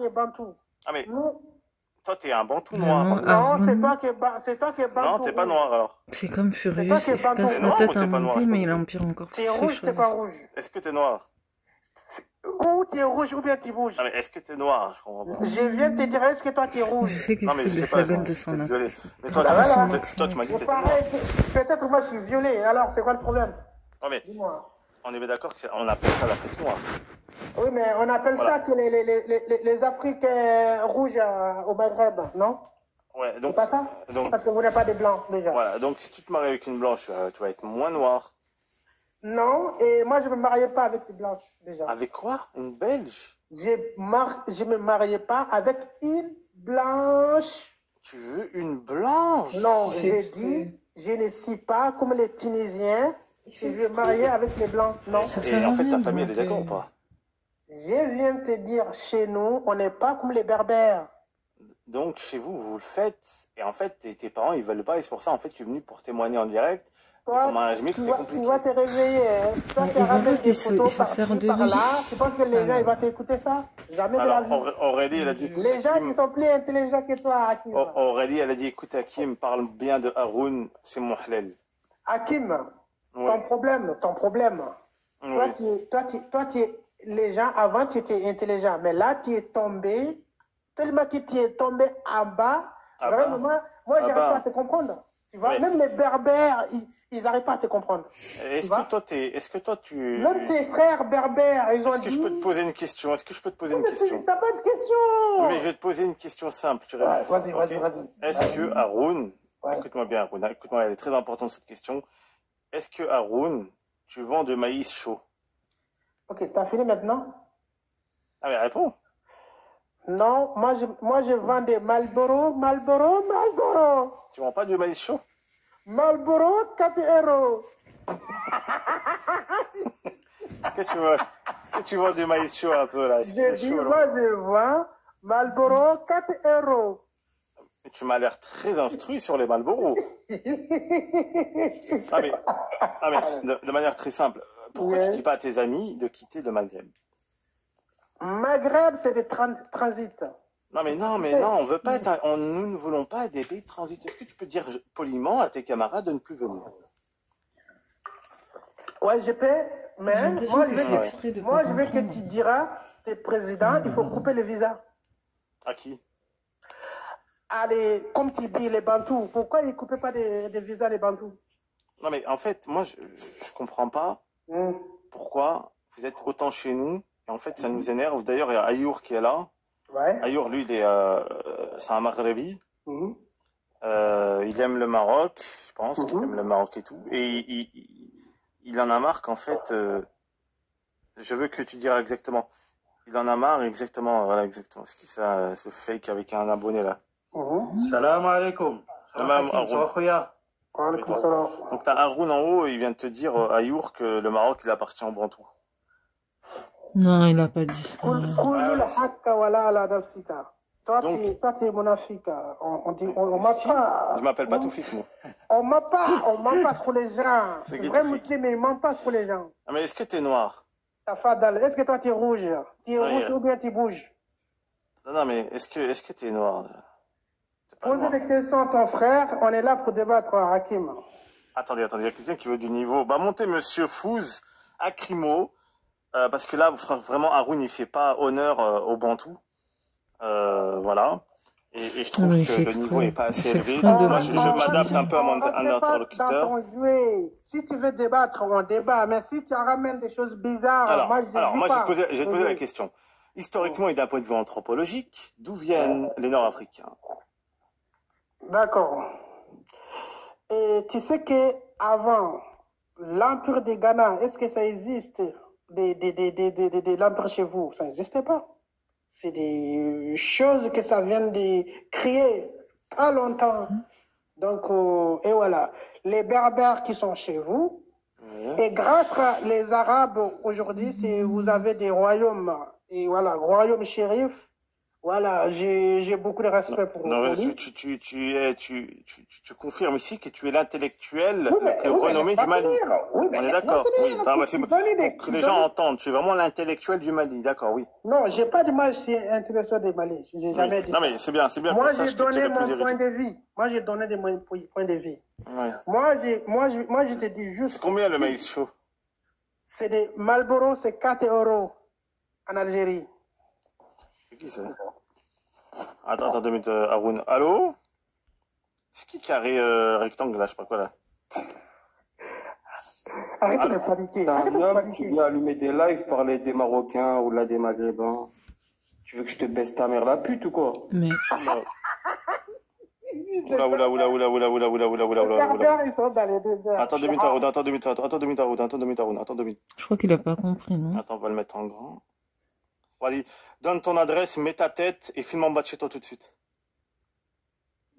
qui es bantou. Ah, mais Nous, toi, t'es un bantou noir. non, c'est toi qui es bantou. Non, t'es pas rouge. noir alors. C'est comme C'est toi Furious, qui es il se bantou. casse T'es la noir tête ou à t'es pas noir? monter, mais il empire encore. Tu es C'est rouge, t'es pas choisi. rouge. Est-ce que t'es noir? Ou tu es rouge ou bien tu bouges. Ah, mais est-ce que t'es noir? Je comprends pas. Je viens de te dire, est-ce que toi tu es Je rouge? sais qu'il Non, mais fout je de sais pas, sa gueule je de suis son peut-être violet. axe. Mais toi, Bah voilà. toi, tu m'as dit que C'est t'étais noir. pareil, peut-être moi je suis violet, alors c'est quoi le problème? Non, mais Dis-moi. on est bien d'accord qu'on appelle ça l'Afrique noire. Oui, mais on appelle Voilà. ça que les Afriques rouges au Maghreb, non? Ouais, C'est donc, pas ça? donc, Parce que vous n'êtes pas des blancs déjà. voilà. Donc, si tu te maries avec une blanche, tu vas être moins noir. Non, et moi je me mariais pas avec des blanches déjà. Avec quoi? Une belge? Je me mariais pas avec une blanche. Tu veux une blanche? Non, C'est j'ai exprès. dit, je ne suis pas comme les Tunisiens. Je vais me marier avec les blancs. Non. Ça Et sert à en fait, ta rien de famille, elle est d'accord ou monter. pas? Je viens de te dire, chez nous, on n'est pas comme les berbères. Donc, chez vous, vous le faites. Et en fait, tes parents, ils veulent pas. Et c'est pour ça, en fait, tu es venu pour témoigner en direct. Et ton mariage mixte, c'était tu compliqué. vas te réveiller. Hein. Toi, Mais tu il va ramènes voir des qu'il se photos sert par-ci, de par-là. lui. Tu penses que les gens, ils vont t'écouter ça? Jamais de la Alors, vie. Aurélie, elle a dit, écoute, Les gens qui Hakim, sont plus intelligents que toi, Hakim. Aurélie, elle a dit, écoute, Hakim, parle bien de Haroun, c'est mon halal. Hakim, Oui. ton problème. Oui. Les gens, avant, tu étais intelligent. Mais là, tu es tombé. Tellement que tu es tombé en bas. Ah Vraiment, bah. moi, Ah j'arrive bah. pas à te comprendre. Tu vois, Oui. même les berbères, ils n'arrivent pas à te comprendre. Est-ce vois? que toi, tu... Même tes frères berbères, ils ont Est-ce que dit... je peux te poser une question? Est-ce que je peux te poser une Mais question? t'as pas de question. Mais je vais te poser une question simple. Tu Ouais, réponds vas-y, simple, ok? vas-y. Est-ce que Haroun, Ouais. écoute-moi bien, Haroun, écoute-moi, elle est très importante cette question. Est-ce que Haroun, tu vends de maïs chaud? Ok, t'as fini maintenant? Ah, mais réponds. Non, moi je vends des Marlboro. Tu vends pas de maïs chaud? Marlboro, 4 euros. Est-ce que tu vends du maïs chaud un peu là? Est-ce qu'il J'ai est dit, chaud, là? moi je vends Marlboro, 4 euros. Tu m'as l'air très instruit sur les Marlboro. Ah mais de manière très simple, pourquoi tu dis pas à tes amis de quitter le Maghreb? Maghreb, c'est des transits. Non, on veut pas être, nous ne voulons pas être des pays de transit. Est-ce que tu peux dire poliment à tes camarades de ne plus venir? Ouais, je peux, mais J'ai l'impression moi, qu'il je fait veux, exprès de moi, pas je veux que comprendre. tu diras, t'es président, il faut couper le visa. À qui? Allez, comme tu dis, les Bantous, pourquoi ils ne coupaient pas des visas, les Bantous? Non, mais en fait, moi, je comprends pas pourquoi vous êtes autant chez nous. Et en fait, ça nous énerve. D'ailleurs, il y a Ayour qui est là. Ouais. Ayour, lui, c'est un Maghrebi. Mhm. Il aime le Maroc, je pense qu'il aime le Maroc et tout. Et il en a marre qu'en fait, je veux que tu diras exactement. Il en a marre exactement, voilà exactement. Ce qui ça, ce fake avec un abonné là. Salam alaikum. Salam Haroun. Donc t'as Haroun en haut, il vient de te dire Ayour que le Maroc il appartient aux Bantous. Non, il n'a pas dit ça. Toi, Donc- tu es monafrique. On m'a pas. Je m'appelle pas Toufik, moi. On ment pas sur les gens. C'est Les qui, vrais Toufik? musulmans, ils ne mentent pas sur les gens. Ah, mais est-ce que t'es noir? Tafadal, est-ce que toi, tu es rouge? Tu es Oui. rouge ou bien tu bouges? Non, mais est-ce que t'es noir? T'es pas Posez noir. des questions à ton frère. On est là pour débattre, Hakim. Attendez, il y a quelqu'un qui veut du niveau. Bah, montez Monsieur Fouz, Acrimo, parce que là, vraiment, Haroun, il fait pas honneur aux Bantous. Voilà. Et je trouve Oui, il que fait le niveau exprès. est pas assez Il fait élevé. exprès de Moi, je m'adapte un peu à mon interlocuteur. Si tu veux débattre, on débat. Mais si tu ramènes des choses bizarres, moi, je je vais te poser la question. Historiquement et d'un point de vue anthropologique, d'où viennent les Nord-Africains? D'accord. Et tu sais que avant l'empire des Ghana, est-ce que ça existe l'empire chez vous? Ça n'existait pas. C'est des choses que ça vient de créer pas longtemps. Donc, et voilà. Les Berbères qui sont chez vous, et grâce à les Arabes, aujourd'hui, vous avez des royaumes. Et voilà, royaume shérif, Voilà, j'ai beaucoup de respect pour lui. Tu confirmes ici que tu es l'intellectuel le plus renommé du Mali. Oui, on est d'accord. Oui. Pour que les gens entendent, tu es vraiment l'intellectuel du Mali, d'accord, oui. Non, j'ai pas dit moi je suis intellectuel du Mali. J'ai jamais dit ça. Non, mais c'est bien moi, j'ai donné mon point de vue. Moi, j'ai donné mon point de vue. Ouais. Moi, je te dis juste... C'est combien le maïs chaud? C'est des Marlboro, c'est 4 € en Algérie. C'est qui ça? Attends 2 minutes, Haroun. Allô? C'est qui carré rectangle là, je sais pas quoi là? Arrête de paniquer. Tu viens allumer des lives, parler des Marocains ou là des Maghrébins. Tu veux que je te baisse ta mère la pute ou quoi? Mais... Oula. Ils sont dans les déserts. Attends 2 minutes, Haroun. Je crois qu'il a pas compris, non? Attends, on va le mettre en grand. Vas-y, donne ton adresse, mets ta tête et filme en bas de chez toi tout de suite.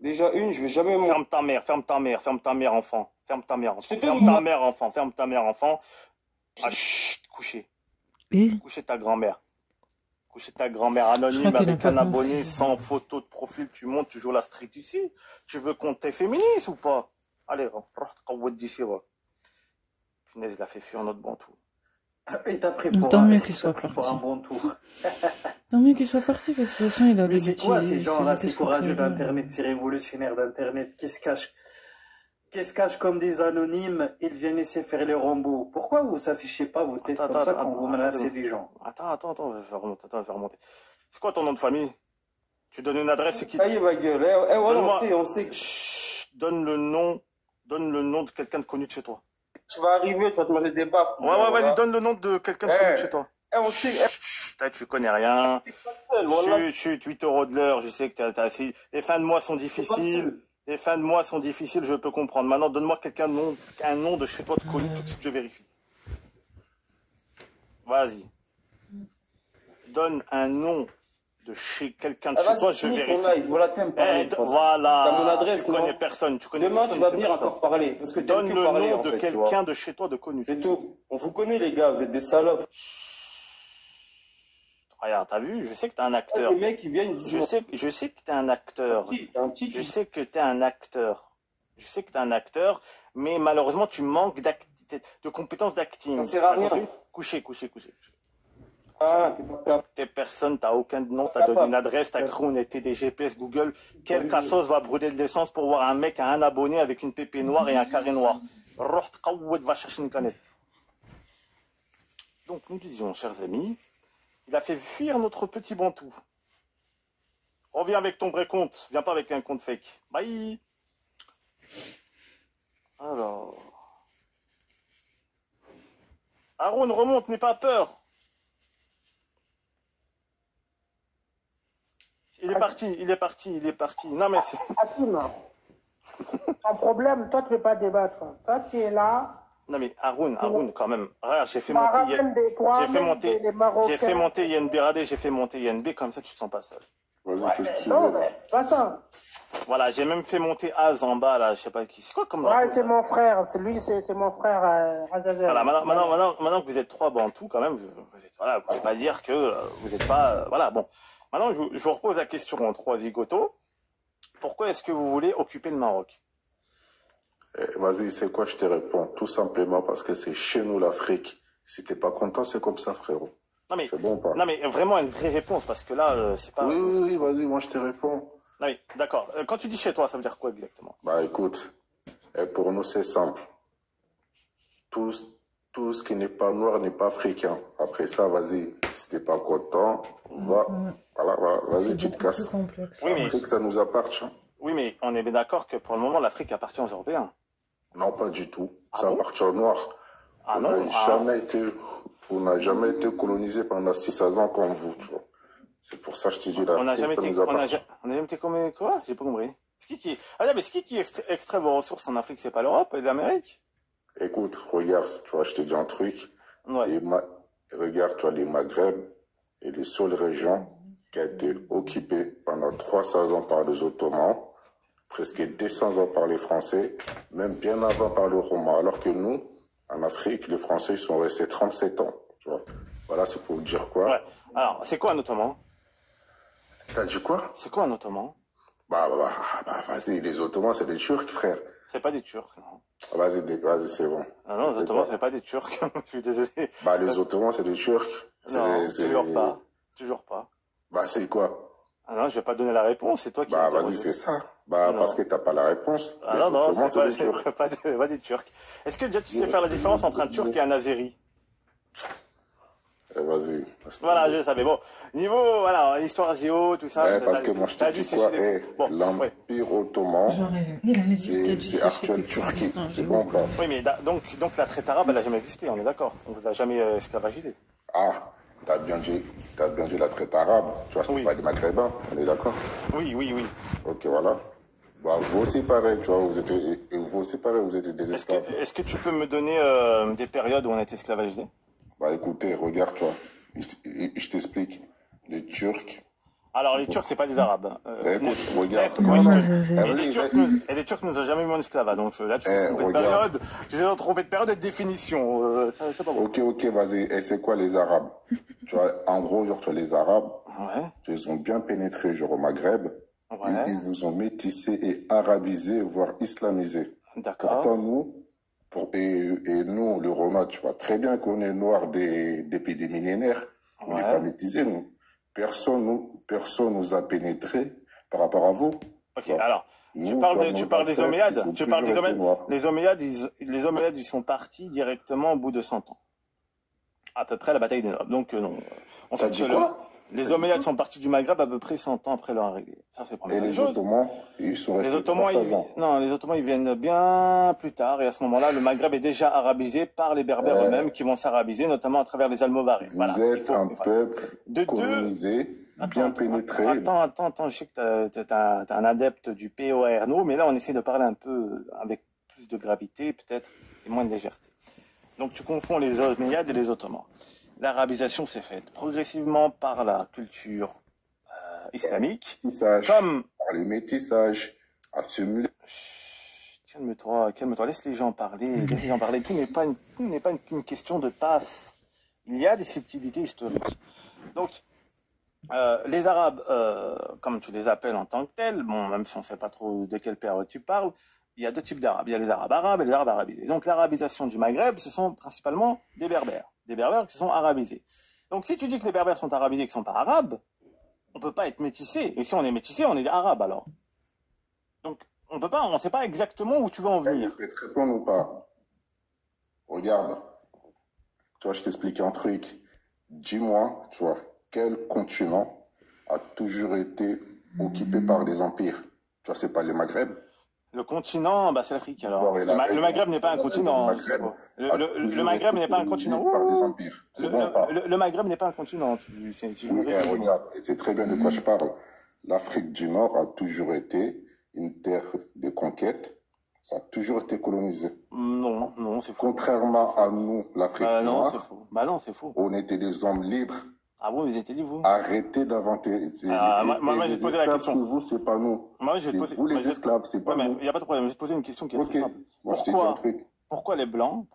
Déjà je vais jamais... Ferme ta mère, enfant. Ferme ta mère, enfant. Ah, chut, coucher. Coucher ta grand-mère. Coucher ta grand-mère anonyme avec un abonné sans photo de profil. Tu montes, tu joues la street ici. Tu veux qu'on t'ait féministe ou pas? Allez, d'ici, va. Punaise, il a fait fuir notre bantou. Et t'as pris pour un bon tour. Tant mieux qu'il soit parti, parce que de toute façon, il a... Mais c'est quoi ces gens-là, ces courageux d'Internet, ces révolutionnaires d'Internet qui se cachent comme des anonymes, ils viennent essayer de faire les rombos. Pourquoi vous s'affichez pas vos têtes comme ça quand vous menacez des gens? Attends, je vais faire remonter. C'est quoi ton nom de famille? Tu donnes une adresse, c'est qui? Ça y est, ma gueule. On sait. Chut, donne le nom de quelqu'un de connu de chez toi. Tu vas arriver, tu vas te manger des baffes. Ouais, donne le nom de quelqu'un de connu de chez toi. On sait. Tu connais rien. Chut, 8 € de l'heure, je sais que t'as assez. Les fins de mois sont difficiles. Je peux comprendre. Maintenant, donne-moi un nom de chez toi de connu, tout de suite, je vérifie. Vas-y. Donne un nom de chez quelqu'un de chez toi, je vérifie. Voilà, t'aimes parler. Voilà. T'as mon adresse, tu connais personne. Demain, tu vas venir encore parler. Parce que donne le nom de quelqu'un de chez toi de connu. C'est tout. On vous connaît, les gars, vous êtes des salopes. Regarde, t'as vu? Je sais que t'es un acteur. Les mecs, ils viennent, je sais que t'es un acteur. Je sais que t'es un acteur. Mais malheureusement, tu manques de compétences d'acting. Ça sert à rien. Coucher. Ah, t'es personne, t'as aucun nom, t'as donné une adresse, t'as créé une TD GPS Google. Quel cassos va brûler de l'essence pour voir un mec à un abonné avec une pépé noire et un carré noir? Va chercher une canette. Donc, nous disions, chers amis, il a fait fuir notre petit bantou. Reviens avec ton vrai compte. Viens pas avec un compte fake. Bye. Alors. Haroun, remonte, n'aie pas peur. Il est parti. Non mais c'est... Hakim, ton problème, toi tu ne peux pas débattre. Toi tu es là... Non mais Haroun quand même. Regarde, j'ai fait monter Yann Biradé, j'ai fait monter Yann B, comme ça tu te sens pas seul. Vas-y, qu'est-ce que tu veux là? Voilà, j'ai même fait monter Az en bas là, je sais pas qui. C'est quoi comme drapeau? Ouais, c'est mon frère, c'est mon frère Azazel. Voilà, maintenant que vous êtes 3 bantous quand même, vous pouvez pas dire que vous n'êtes pas... voilà, bon. Maintenant, je vous repose la question en 3 zigotos. Pourquoi est-ce que vous voulez occuper le Maroc? Vas-y, c'est quoi, je te réponds. Tout simplement parce que c'est chez nous l'Afrique. Si t'es pas content, c'est comme ça, frérot. C'est bon ou pas? Non, mais vraiment une vraie réponse, parce que là, c'est pas... Oui, vas-y, moi je te réponds. Non, mais d'accord. Quand tu dis chez toi, ça veut dire quoi exactement? Bah écoute, pour nous c'est simple. Tout ce qui n'est pas noir n'est pas africain. Après ça, vas-y, si t'es pas content, vas-y, tu te casses. Oui, mais... L'Afrique, ça nous appartient. Oui, mais on est bien d'accord que pour le moment, l'Afrique appartient aux Européens. Non, pas du tout. Ça appartient aux Noirs. On n'a jamais été colonisé pendant 600 ans comme vous, tu vois. C'est pour ça que je te dis, l'Afrique, ça nous appartient. On a jamais été comme quoi? J'ai pas compris. C'est qui extrait vos ressources en Afrique? C'est pas l'Europe et l'Amérique? Écoute, regarde, tu vois, je te dis un truc. Ouais. Regarde, tu vois, les Maghreb est les seules régions qui a été occupée pendant 300 ans par les Ottomans, presque 200 ans par les Français, même bien avant par les Romains. Alors que nous, en Afrique, les Français sont restés 37 ans. Tu vois. Voilà, c'est pour dire quoi. Ouais. Alors, c'est quoi un Ottoman? T'as dit quoi? C'est quoi un Ottoman? Bah, vas-y, les Ottomans, c'est des Turcs, frère. C'est pas des Turcs, non. Vas-y, c'est bon. Non, les Ottomans, c'est pas des Turcs. Je suis désolé. Bah, les Ottomans, c'est des Turcs. Non, toujours pas. Toujours pas. Bah, c'est quoi? Ah non, je vais pas donner la réponse, c'est toi qui... Bah, vas-y, c'est ça. Bah, parce que t'as pas la réponse. Les Ottomans, c'est des Turcs. Pas des Turcs. Est-ce que déjà tu sais faire la différence entre un Turc et un Azéri? Vas-y. Voilà, je savais. Bon, niveau, voilà, histoire géo, tout ça. Parce que moi, je te dis quoi, l'Empire Ottoman, c'est actuelle Turquie. C'est bon, pas? Oui, mais donc la traite arabe, elle n'a jamais existé, on est d'accord. On ne vous a jamais esclavagisé. Ah, t'as bien dit la traite arabe. Tu vois, c'est pas des Maghrébins, on est d'accord? Oui. Ok, voilà. Bah, vous aussi pareil, tu vois, vous étiez des esclaves. Est-ce que tu peux me donner des périodes où on a été esclavagisé? Bah, écoutez, regarde, tu vois, je t'explique. Les Turcs... Alors, les Turcs, c'est pas des Arabes. Écoute, regarde. Et les Turcs nous ont jamais mis en esclavage. Donc là, tu te trompes de période. Tu te trompes de période et de définition. C'est pas bon. Ok, vas-y. Et c'est quoi les Arabes? Tu vois, en gros, genre, tu vois, les Arabes, ils ont bien pénétré, genre, au Maghreb. Ils vous ont métissé et arabisé, voire islamisé. D'accord. Pourtant, nous, nous, le Roma, tu vois très bien qu'on est noir des pays des millénaires. On n'est pas métissés, nous. Personne nous a pénétré par rapport à vous. Ok, alors, tu parles des Omeyyades. Les Omeyyades, ils sont partis directement au bout de 100 ans. À peu près à la bataille des Nobles. Donc, non. On sait dit quoi? Les Omeyyades sont partis du Maghreb à peu près 100 ans après leur arrivée. Ça, c'est la première chose. Et les Ottomans, ils sont restés les Ottomans, ils viennent bien plus tard. Et à ce moment-là, le Maghreb est déjà arabisé par les Berbères eux-mêmes qui vont s'arabiser, notamment à travers les Almovarés. Vous êtes un peuple colonisé, bien pénétré. Attends, je sais que t'es un adepte du POARNO, mais là, on essaie de parler un peu avec plus de gravité, peut-être, et moins de légèreté. Donc, tu confonds les Omeyyades et les Ottomans. L'arabisation s'est faite progressivement par la culture islamique, comme par les métissages. Calme-toi, laisse les gens parler, Tout n'est pas une question de paf. Il y a des subtilités historiques. Donc, les Arabes, comme tu les appelles en tant que tels, bon, même si on ne sait pas trop de quelle période tu parles, il y a deux types d'Arabes. Il y a les Arabes arabes et les Arabes arabisés. Donc, l'arabisation du Maghreb, ce sont principalement des Berbères. Des Berbères qui sont arabisés. Donc, si tu dis que les Berbères sont arabisés et qu'ils ne sont pas arabes, on ne peut pas être métissé. Et si on est métissé, on est arabe alors. Donc, on ne sait pas exactement où tu veux en venir. Tu peux te répondre ou pas? Regarde. Tu vois, je t'explique un truc. Dis-moi, tu vois, quel continent a toujours été occupé par des empires? Tu vois, c'est pas le Maghreb? Le continent, bah c'est l'Afrique alors. Le Maghreb n'est pas un continent. Le Maghreb n'est pas un continent. Le Maghreb n'est pas un continent. Regarde, c'est très bien de quoi je parle. L'Afrique du Nord a toujours été une terre de conquête. Ça a toujours été colonisé. Non, c'est faux. Contrairement à nous, l'Afrique du Nord. Non, c'est faux. On était des hommes libres. Ah bon, vous étiez libres, vous? Arrêtez d'inventer. Moi, je vais te poser la question. C'est vous, c'est pas nous. C'est vous les esclaves, c'est pas nous. Il n'y a pas de problème. Je vais te poser une question qui est très simple. Pourquoi les Blancs,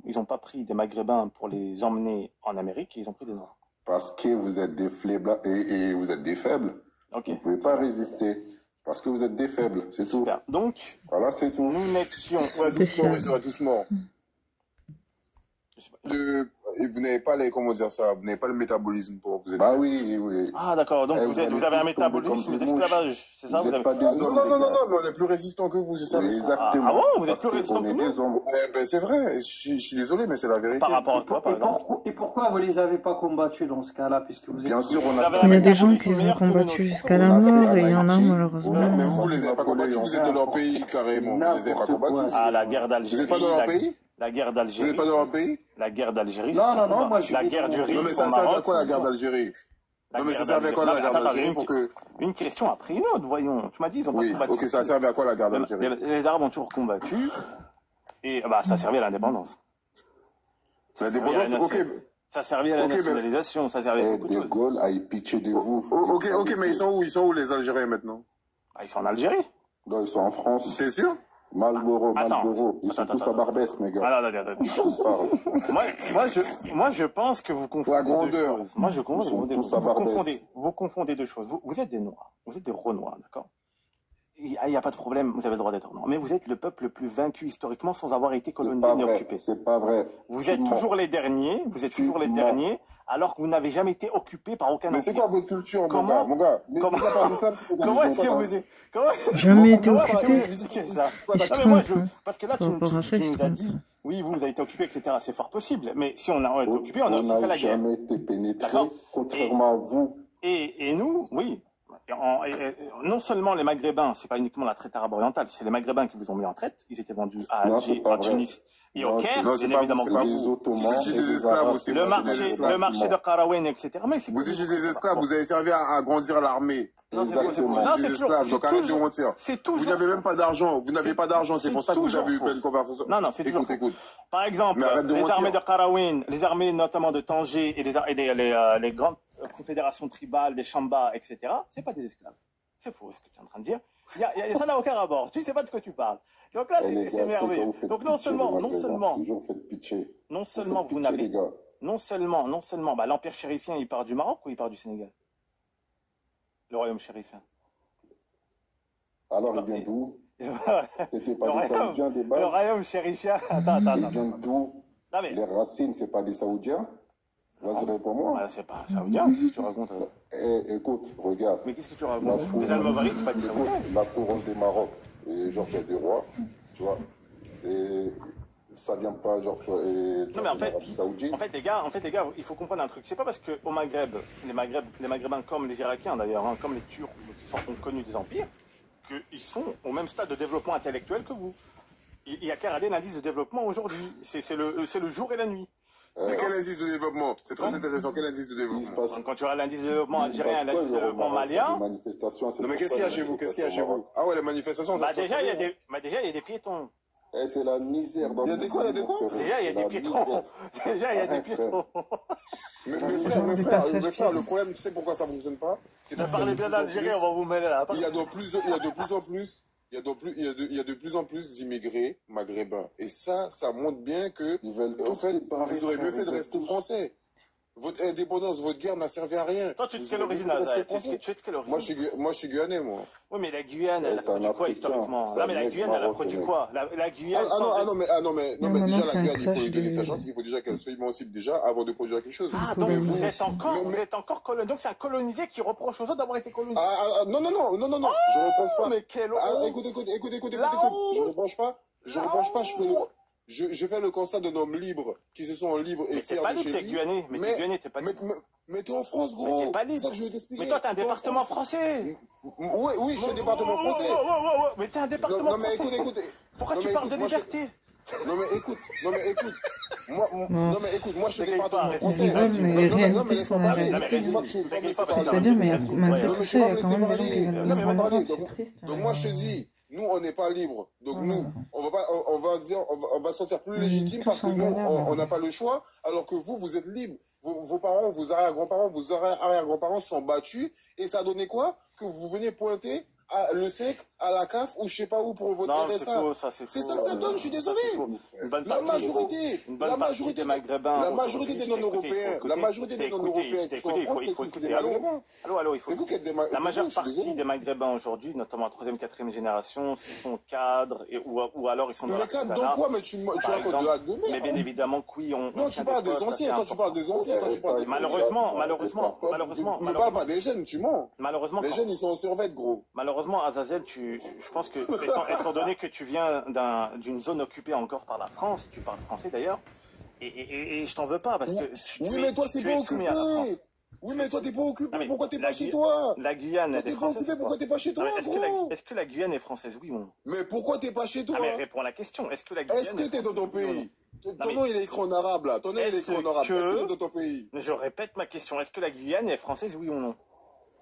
ils n'ont pas pris des Maghrébins pour les emmener en Amérique et ils ont pris des Noirs? Parce que vous êtes des faibles et vous êtes des faibles. Vous ne pouvez pas résister. Parce que vous êtes des faibles, c'est tout. Donc, voilà, c'est tout. Nous n'étions... doucement. Et vous n'avez pas vous n'avez pas le métabolisme pour vous aider. Bah oui. Ah d'accord, donc vous avez un métabolisme d'esclavage, c'est ça? Non, on est plus résistant que vous, c'est ça? Exactement. Ah bon, vous êtes plus résistant que nous? C'est vrai, je suis désolé, mais c'est la vérité. Par rapport à quoi, par exemple? Et pourquoi vous les avez pas combattus dans ce cas-là, puisque vous êtes... Bien sûr, il y a des gens qui ont combattu jusqu'à la mort et il y en a malheureusement. Mais vous les avez pas combattus, vous êtes de leur pays carrément. Vous les avez pas combattus. Ah, la guerre d'Algérie. Vous n'êtes pas dans leur pays? La guerre d'Algérie. Vous n'êtes pas dans leur pays? La guerre d'Algérie. Non, moi je... La guerre du riz. Non, mais ça servait à quoi la guerre d'Algérie? Non, mais ça servait à quoi la guerre d'Algérie pour que... Une question après une autre, voyons. Tu m'as dit, ils ont pas combattu. Ok, ça servait à quoi la guerre d'Algérie? Les Arabes ont toujours combattu. Et ça servait à l'indépendance. L'indépendance, ok. Ça servait à la nationalisation, ça servait à beaucoup de choses. De Gaulle a eu pitié de vous. Ok, mais ils sont où les Algériens maintenant? Ils sont en Algérie. Non, ils sont en France. C'est sûr? Malboro, ils sont tous à Barbès, mes gars. Moi, je pense que vous confondez deux choses. Moi, je vous confondez deux choses. Vous êtes des Noirs, vous êtes des Renois, d'accord? Il n'y a pas de problème, vous avez le droit d'être Noir. Mais vous êtes le peuple le plus vaincu historiquement sans avoir été colonisé ni occupé. C'est pas vrai. Vous êtes toujours les derniers, alors que vous n'avez jamais été occupé par aucun empire. Mais c'est quoi votre culture, mon gars? Comment est-ce que vous êtes... Jamais été occupé. Parce que là, tu nous as dit, oui, vous avez été occupé, etc. C'est fort possible. Mais si on a été occupé, on a aussi fait la guerre. On n'a jamais été pénétré, contrairement à vous. Et nous, oui. Non seulement les Maghrébins, c'est pas uniquement la traite arabe orientale, c'est les Maghrébins qui vous ont mis en traite. Ils étaient vendus à Alger, à Tunis et au Caire, bien évidemment. Le marché de Karawen, etc. Vous étiez des esclaves, vous avez servi à agrandir l'armée. C'est toujours. Vous n'avez même pas d'argent. Vous n'avez pas d'argent. C'est pour ça que vous avez eu plein de conversations. Non, c'est toujours. Écoute. Par exemple, les armées de Karawen, les armées notamment de Tanger et les grandes confédérations tribales, des Chamba, etc. C'est pas des esclaves. C'est faux ce que tu es en train de dire. Ça n'a aucun rapport. Tu ne sais pas de quoi tu parles. Donc là, c'est merveilleux. Donc non seulement, vous n'avez, non seulement, l'empire chérifien, il part du Maroc ou il part du Sénégal? Le royaume chérifien. Alors, il vient d'où? C'était pas des Saoudiens des bases? Le royaume chérifien, attends. Il vient d'où? Les racines, c'est pas des Saoudiens? Vas-y, réponds-moi. C'est pas saoudien, qu'est-ce que tu racontes? Écoute, regarde. Mais qu'est-ce que tu racontes? Les Almoravides, c'est pas des Saoudiens. La couronne du Maroc, et genre, tu as des rois, tu vois, et ça vient pas, genre, non, mais en fait, les gars, il faut comprendre un truc. C'est pas parce qu'au Maghreb, les Maghrébins, comme les Irakiens d'ailleurs, comme les Turcs, ont connu des empires, qu'ils sont au même stade de développement intellectuel que vous. Il y a qu'à regarder l'indice de développement aujourd'hui. C'est le jour et la nuit. Mais quel indice de développement? C'est très intéressant. Quel indice de développement? Quand tu regardes l'indice de développement algérien, l'indice de développement malien. Non, mais qu'est-ce qu'il y a chez vous? Ah ouais, les manifestations, ça déjà, il y a des piétons. C'est la misère. Il y a des quoi? Déjà, il y a des piétons. Mais frère, le problème, tu sais pourquoi ça ne fonctionne pas? Parlez bien d'Algérie, on va vous mêler là. Il y a de plus en plus d'immigrés maghrébins. Et ça montre bien que, en fait, vous aurez mieux fait de rester français. Votre indépendance, votre guerre n'a servi à rien. Toi, tu es de quelle origine, Azaï? Tu es de quelle origine? Moi, je suis guyanais, moi. Oui, mais la Guyane, elle a produit quoi, historiquement? Non, mais la Guyane, elle a produit quoi? La Guyane... non, mais déjà, la Guyane, il faut lui donner sa chance. Il faut déjà qu'elle soit émancipe déjà, avant de produire quelque chose. Ah, donc vous êtes encore colonisé. Donc c'est un colonisé qui reproche aux autres d'avoir été colonisé. Non, je reproche pas. Mais quel... Écoute, je reproche pas, je fais le constat d'un homme libre, qui se sent libre et fier de chez lui. Mais t'es Guyanais, t'es pas libre. Mais t'es en France, gros. T'es pas libre. C'est ça que je vais t'expliquer. Mais toi, t'es un département français. Oui, je suis un département français. Mais t'es un département français. Non, mais écoute. Pourquoi tu parles de liberté? Non, mais écoute. Moi, je suis un département français. Mais les réalités sont la réalité. C'est-à-dire, mais malgré tout ça, il y a quand même des gens qui veulent nous rendre triste. Donc moi, je te dis, nous, on n'est pas libre. Donc nous, on va se sentir plus légitime parce que nous, on n'a pas le choix, alors que vous êtes libre. Vos parents, vos arrière-grands-parents, vos arrière-arrière-grands-parents sont battus, et ça a donné quoi? Que vous venez pointer à le SEC, à la CAF, ou je sais pas où pour votre RSA. C'est ça que ça donne, je suis désolé. La majorité des Maghrébins, la majorité des non-européens, qui sont en France, c'est des Maghrébins. C'est vous qui êtes des Maghrébins. La majeure partie des Maghrébins aujourd'hui, notamment en 3e, 4e génération, sont cadres, ou alors ils sont dans la cadre, donc quoi? Mais tu racontes de la demi. Mais bien évidemment que oui, non, tu parles des anciens, toi tu parles des anciens, malheureusement. Ne parle pas des jeunes, tu mens. Malheureusement. Les jeunes, ils sont en survêt, gros. Malheureusement, Azazel, je pense que, étant donné que tu viens d'une zone occupée encore par la France, tu parles français d'ailleurs, et je t'en veux pas, parce que mais toi, c'est pas occupé. Oui, mais toi, t'es pas occupé, pourquoi t'es pas chez toi? La Guyane, elle est française. T'es pas occupé, pourquoi t'es pas chez toi, gros? Est-ce que la Guyane est française, oui ou non? Mais pourquoi t'es pas chez toi? Mais réponds à la question, est-ce que la Guyane est-ce que t'es dans ton pays? Ton nom, il est écrit en arabe, là. Ton nom, il est écrit en arabe. Est-ce que t'es dans ton pays? Je répète ma question, est-ce que la Guyane est française, oui ou non?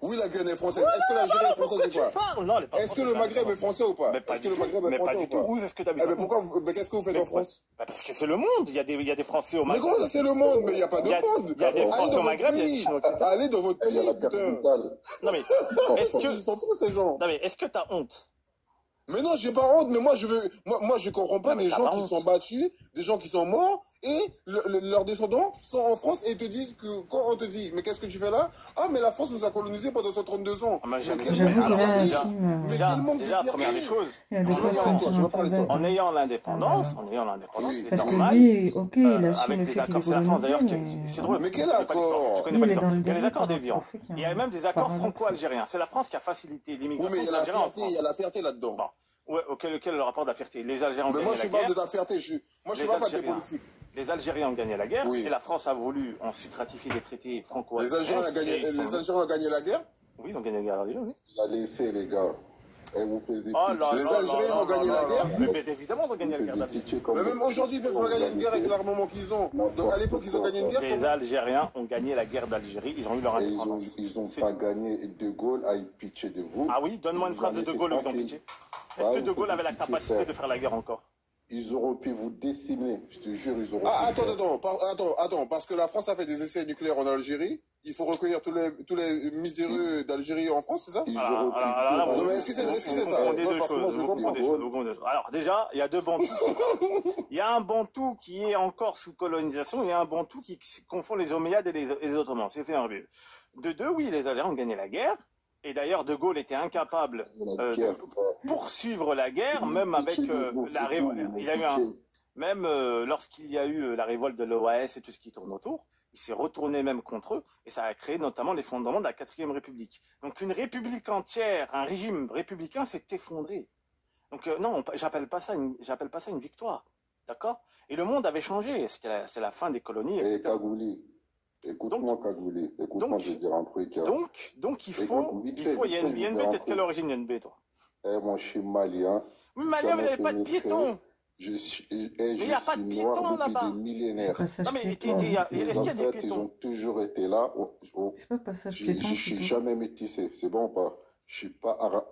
Oui, la Guyane est française. Est-ce que l'Algérie est française ou pas? Est-ce que le Maghreb est français ou pas? Est-ce que le Maghreb est français ou pas? Où est-ce que tu habites? Mais qu'est-ce que vous faites en France? Parce que c'est le monde. Il y a des Français au Maghreb. Mais comment ça, c'est le monde? Mais il n'y a pas de monde. Il y a des Français au Maghreb, il y a des Chinois. Allez dans votre pays, putain. Non, mais est-ce que... Ils s'en foutent, ces gens. Non, mais est-ce que tu as honte? Mais non, j'ai pas honte, mais moi, je comprends pas des gens qui sont battus, des gens qui sont morts, et leurs descendants sont en France et te disent que, quand on te dit, mais qu'est-ce que tu fais là? Ah, mais la France nous a colonisés pendant 132 ans. Ah, J'avoue que déjà, première des choses, en ayant l'indépendance, c'est normal. Lui, ok, il a su le avec les fait qu'il accords, est c'est la France d'ailleurs, colonisé, mais... c'est drôle. Mais quel accord? Tu connais pas l'histoire. Il Il y a les accords d'Évian. Il y a même des accords Paradoxe. franco-algériens. C'est la France qui a facilité l'immigration. Oui, mais il y a la fierté là-dedans. Bon. Ouais, quel est le rapport de la fierté? Les Algériens ont gagné la guerre. Mais moi, je parle de la fierté. Moi, je ne parle pas des politiques. Les Algériens ont gagné la guerre et la France a voulu ensuite ratifier des traités franco-algériens. Les Algériens ont gagné la guerre? Oui, ils ont gagné la guerre d'Algérie, oui. Vous allez essayer, les gars. Et vous pesez les Algériens ont gagné la guerre? Mais évidemment, ils ont gagné la guerre d'Algérie. Mais même aujourd'hui, ils peuvent pas gagner une guerre avec l'armement qu'ils ont. Donc à l'époque, ils ont gagné une guerre? Les Algériens ont gagné la guerre d'Algérie. Ils ont eu leur indépendance. Ils n'ont pas gagné. De Gaulle a eu pitié de vous. Ah oui, donne-moi une phrase de De Gaulle où ils ont pitié. Est-ce que De Gaulle avait la capacité de faire la guerre encore? Ils auraient pu vous décimer, je te jure, ils auraient attends, parce que la France a fait des essais nucléaires en Algérie, il faut recueillir tous les miséreux d'Algérie en France, c'est ça? Non, mais est-ce que c'est ça? Alors déjà, il y a deux bantous. Il y a un bantou qui est encore sous colonisation, et il y a un bantou qui confond les Omeyyades et les Ottomans. C'est fait un but. De deux, oui, les Algériens ont gagné la guerre. Et d'ailleurs, De Gaulle était incapable de poursuivre la guerre, même avec la révolte. Même lorsqu'il y a eu la révolte de l'OAS et tout ce qui tourne autour, il s'est retourné même contre eux, et ça a créé notamment les fondements de la 4e République. Donc une république entière, un régime républicain s'est effondré. Donc non, j'appelle pas ça une victoire, d'accord? Et le monde avait changé, c'est la fin des colonies, etc. Et Kagouli. Écoute-moi, Kagouli. Écoute-moi, je vais dire un truc. Donc il faut, il y a une bête, de quelle origine Yenbe, toi? Moi, je suis malien. Mais malien, vous n'avez pas de piétons. Mais il n'y a pas de piétons là-bas. Des millénaires. Non, mais est-ce qu'il y a des piétons? Ils ont toujours été là. Je ne suis jamais métissé, c'est bon ou pas? Je ne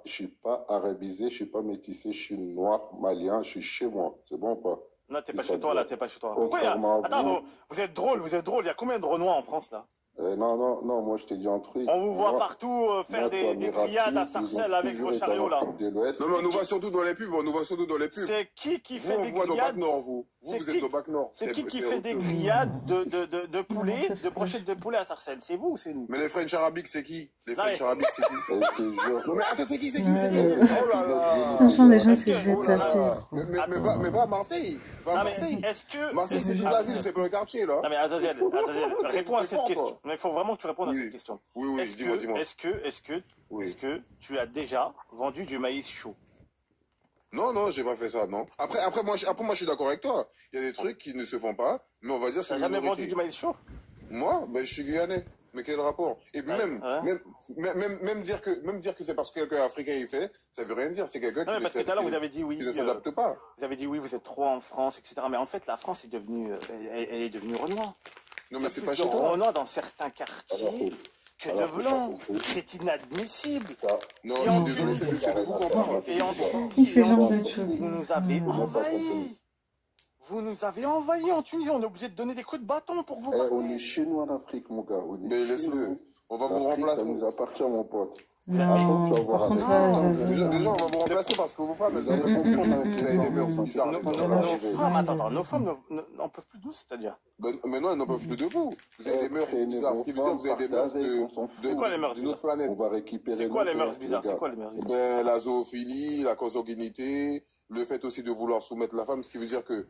suis pas arabisé, je ne suis pas métissé, je suis noir, malien, je suis chez moi, c'est bon ou pas? Non, t'es pas chez toi là, t'es pas chez toi. Pourquoi attends, vous êtes drôle, il y a combien de Renois en France là? Non, moi je t'ai dit un truc. On vous voit partout faire des grillades à Sarcelles avec vos chariots là. Non, mais on nous voit surtout dans les pubs, C'est qui fait des grillades? Au bac nord, vous êtes au bac nord. C'est qui fait des grillades de poulet, de brochettes de poulet à Sarcelles? C'est vous ou c'est nous? Mais les French arabiques, c'est qui? Non, mais attends, c'est qui? Oh là là. Franchement, les gens, c'est que vous êtes mais va à Marseille. Marseille, c'est toute la ville, c'est pas le quartier, là. Non, mais Azazel, réponds à cette question. Mais il faut vraiment que tu répondes à cette question. Oui, dis-moi. Est-ce que tu as déjà vendu du maïs chaud? Non, j'ai pas fait ça, non. Après, moi, je suis d'accord avec toi. Il y a des trucs qui ne se font pas, mais on va dire... T'as jamais vendu du maïs chaud? Moi, je suis guyanais. Mais quel rapport? Et puis même dire que c'est parce que quelqu'un africain il fait, ça veut rien dire. C'est quelqu'un qui... Non, parce que tout à l'heure, vous avez dit oui. Qui ne s'adapte pas. Vous avez dit oui, vous êtes trop en France, etc. Mais en fait, la France est devenue... Elle est devenue Renoir. Non, mais c'est pas chez toi. Renoir dans certains quartiers que de blancs. C'est inadmissible. Non, je suis désolé, c'est de vous qu'on parle. Et en Tunisie, vous nous avez envahis. Vous nous avez envahis en Tunisie. On est obligé de donner des coups de bâton pour vous battre. On est chez nous en Afrique, mon gars. Mais laisse-le. On va vous remplacer. Ça nous appartient, mon pote. Non, par contre, déjà, on va vous remplacer parce que vos femmes, elles avez des mœurs bizarres. Nos femmes n'en peuvent plus de nous, c'est-à-dire? Mais non, elles n'en peuvent plus de vous. Vous avez des mœurs bizarres. Ce qui veut dire que vous avez des mœurs d'une autre planète. On va récupérer. C'est quoi les mœurs bizarres? La zoophilie, la consanguinité, le fait aussi de vouloir soumettre la femme, ce qui veut dire que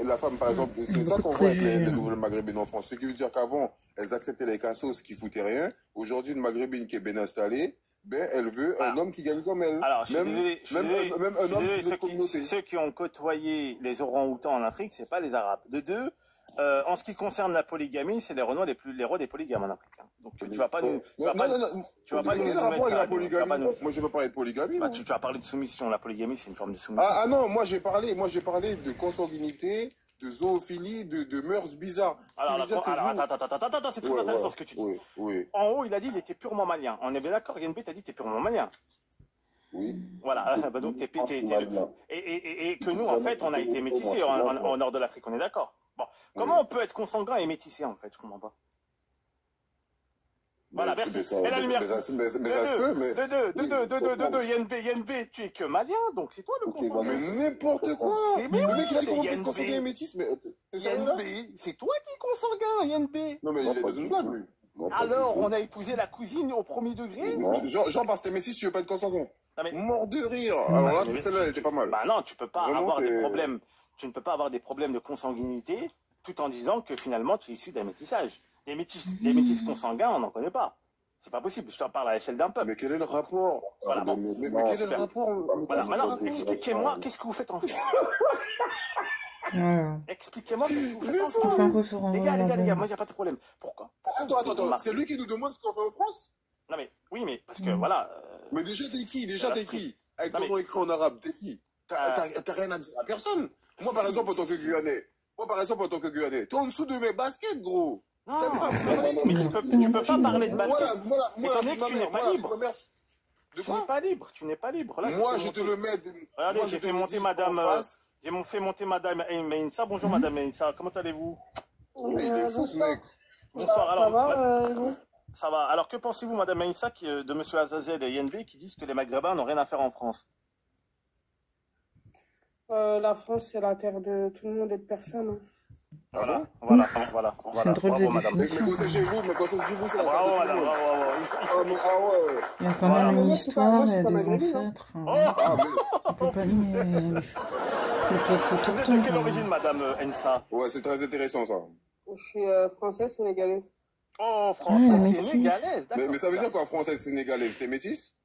la femme, par exemple, c'est ça qu'on voit avec les nouvelles maghrébines en France. Ce qui veut dire qu'avant, elles acceptaient les cassos qui foutaient rien. Aujourd'hui, une maghrébine qui est bien installée, elle veut un homme qui gagne comme elle. Alors, je suis désolé, ceux qui ont côtoyé les orang-outans en Afrique, c'est pas les Arabes. De deux, en ce qui concerne la polygamie, c'est les Renois les rois des polygames en Afrique. Donc tu vas pas nous... Tu vas pas nous mettre ça. Moi, je veux pas parler de polygamie. Tu vas parler de soumission. La polygamie, c'est une forme de soumission. Ah non, moi j'ai parlé de consanguinité, de zoophilie, de mœurs bizarres. Alors, attends, c'est très intéressant ce que tu dis. Oui. En haut, il a dit qu'il était purement malien. On est bien d'accord, Yenbe t'a dit que t'es purement malien. Oui. Voilà, donc t'es et que nous, en fait, on a été métissés au nord de l'Afrique, on est d'accord. Bon, comment on peut être consanguin et métissé, en fait? Je comprends pas. Voilà, merci. Et la lumière. Mais ça se peut, mais... De deux, YNB, tu es que malien, donc c'est toi le consanguin. Mais n'importe quoi. Le mec, il a dit qu'on peut consanguin et métis, mais... YNB, c'est toi qui es consanguin, YNB. Non, mais il est dans une blague, lui. Alors, on a épousé la cousine au premier degré? Genre, parce que t'es métis, tu veux pas être consanguin. Mais... Mort de rire. Alors là, celle-là, elle était pas mal. Bah non, tu peux pas avoir des problèmes. Tu ne peux pas avoir des problèmes de consanguinité tout en disant que finalement tu es issu d'un métissage. Des métis consanguins, on n'en connaît pas. C'est pas possible, je t'en parle à l'échelle d'un peuple. Mais quel est le rapport? Voilà, bon. Mais quel est le rapport? Voilà, maintenant, expliquez-moi, qu'est-ce que vous faites en France? Expliquez-moi ce que vous faites en France. Les gars, moi, il n'y a pas de problème. Pourquoi? Attends, c'est lui qui nous demande ce qu'on fait en France? Non, mais, oui, mais, parce que, voilà... Mais déjà, t'es qui? Avec ton nom écrit en arabe, t'es qui? T'as rien à dire à personne. Moi, par exemple, en tant que Guyanais, t'es en dessous de mes baskets, gros. Non, mais tu peux pas parler de basket. Étant donné que tu n'es pas libre. Tu n'es pas libre. Moi, je te le mets. Regardez, j'ai fait monter madame... J'ai fait monter madame Meïnsa. Bonjour, madame Meïnsa. Comment allez-vous? Mais il est fou, ce mec. Bonsoir. Alors, ça va. Alors, que pensez-vous, madame Meïnsa, de monsieur Azazel et YNB qui disent que les Maghrébins n'ont rien à faire en France? La France, c'est la terre de tout le monde et de personne. Voilà. Bravo, madame. Mais quand c'est chez vous, c'est la bravo, madame, bravo. Il y a quand même une histoire, il y a des ancêtres. On peut pas nier le peuple tout le temps. Vous êtes de quelle origine, madame Ensa? Ouais, c'est très intéressant, ça. Je suis française sénégalaise. Oh, française sénégalaise, d'accord. Mais ça veut dire quoi, française sénégalaise? T'es métisse?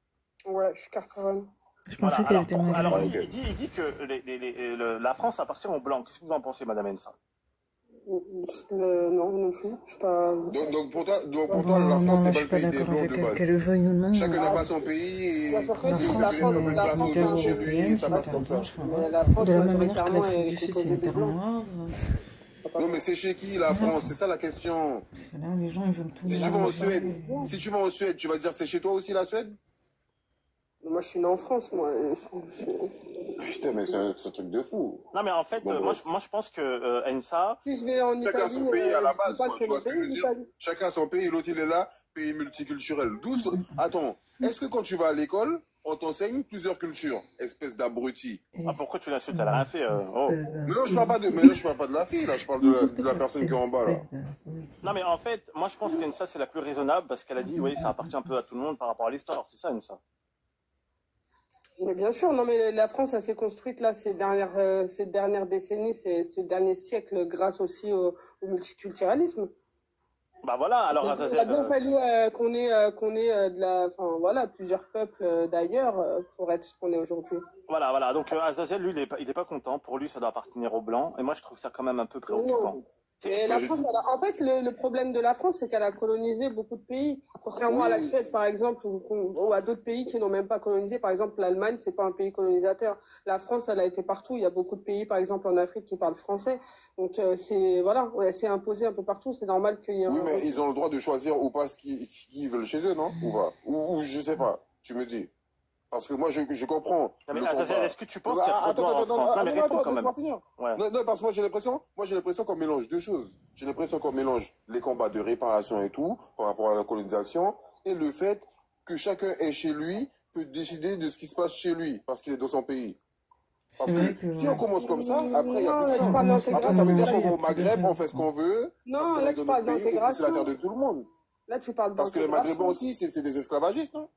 Ouais, je suis carcarone. Je pensais qu'elle était malade. Alors, il dit que la France appartient aux Blancs. Qu'est-ce que vous en pensez, madame Ensa? Non plus. Je suis pas... Donc pour toi, la France, c'est pas le pays des Blancs de base. Qu'elle le veuille ou non. Chacun n'a pas son pays et La France, chez lui, ça passe comme ça. La France, majoritairement, est composée de Blancs. Non, mais c'est chez qui la France? C'est ça la question. Là, les gens, ils veulent tout. Si tu vas en Suède, tu vas dire c'est chez toi aussi la Suède? Moi, je suis né en France, moi. Putain, mais c'est un truc de fou. Non, mais en fait, moi, je pense que Ensa... Si je vais en Italie, chacun son pays à la base. pas chez le pays, l'Italie. Chacun son pays, l'autre il est là, pays multiculturel. Attends, est-ce que quand tu vas à l'école, on t'enseigne plusieurs cultures? Espèce d'abruti. Ah, pourquoi tu l'insultes? Elle a rien fait. Mais là, je parle pas de la fille, là, je parle de la personne qui est en bas, là. Non, mais en fait, moi, je pense qu'Ensa, c'est la plus raisonnable parce qu'elle a dit, oui, ça appartient un peu à tout le monde par rapport à l'histoire. C'est ça, Ensa. Mais bien sûr, non, mais la France, elle s'est construite là ces dernières décennies, ce dernier siècle, grâce aussi au multiculturalisme. Bah voilà, alors il a bien fallu qu'on ait plusieurs peuples d'ailleurs pour être ce qu'on est aujourd'hui. Voilà. Donc Azazel, lui, il n'est pas content. Pour lui, ça doit appartenir aux Blancs. Et moi, je trouve ça quand même un peu préoccupant. Non. Et la France, en fait, le problème de la France, c'est qu'elle a colonisé beaucoup de pays. Contrairement à la Suède, par exemple, ou à d'autres pays qui n'ont même pas colonisé. Par exemple, l'Allemagne, c'est pas un pays colonisateur. La France, elle a été partout. Il y a beaucoup de pays, par exemple, en Afrique, qui parlent français. Donc, c'est imposé un peu partout. C'est normal qu'il y ait Oui, mais ils ont le droit de choisir ou pas ce qu'ils veulent chez eux, non? Ou pas? Ou je sais pas. Tu me dis. Parce que moi, je comprends. Non, mais Azazel, est-ce que tu penses qu'il y a trop de noirs en France? Non, mais réponds quand même. Non, parce que moi, j'ai l'impression qu'on mélange deux choses. J'ai l'impression qu'on mélange les combats de réparation et tout, par rapport à la colonisation, et le fait que chacun est chez lui, peut décider de ce qui se passe chez lui, parce qu'il est dans son pays. Parce que si on commence comme ça, après, il y a plus de temps. Après, ça veut dire qu'on va au Maghreb, on fait ce qu'on veut. Non, là, tu parles d'intégration. C'est la terre de tout le monde. Là, tu parles parce que les Maghrébins aussi, c'est des esclavagistes, non?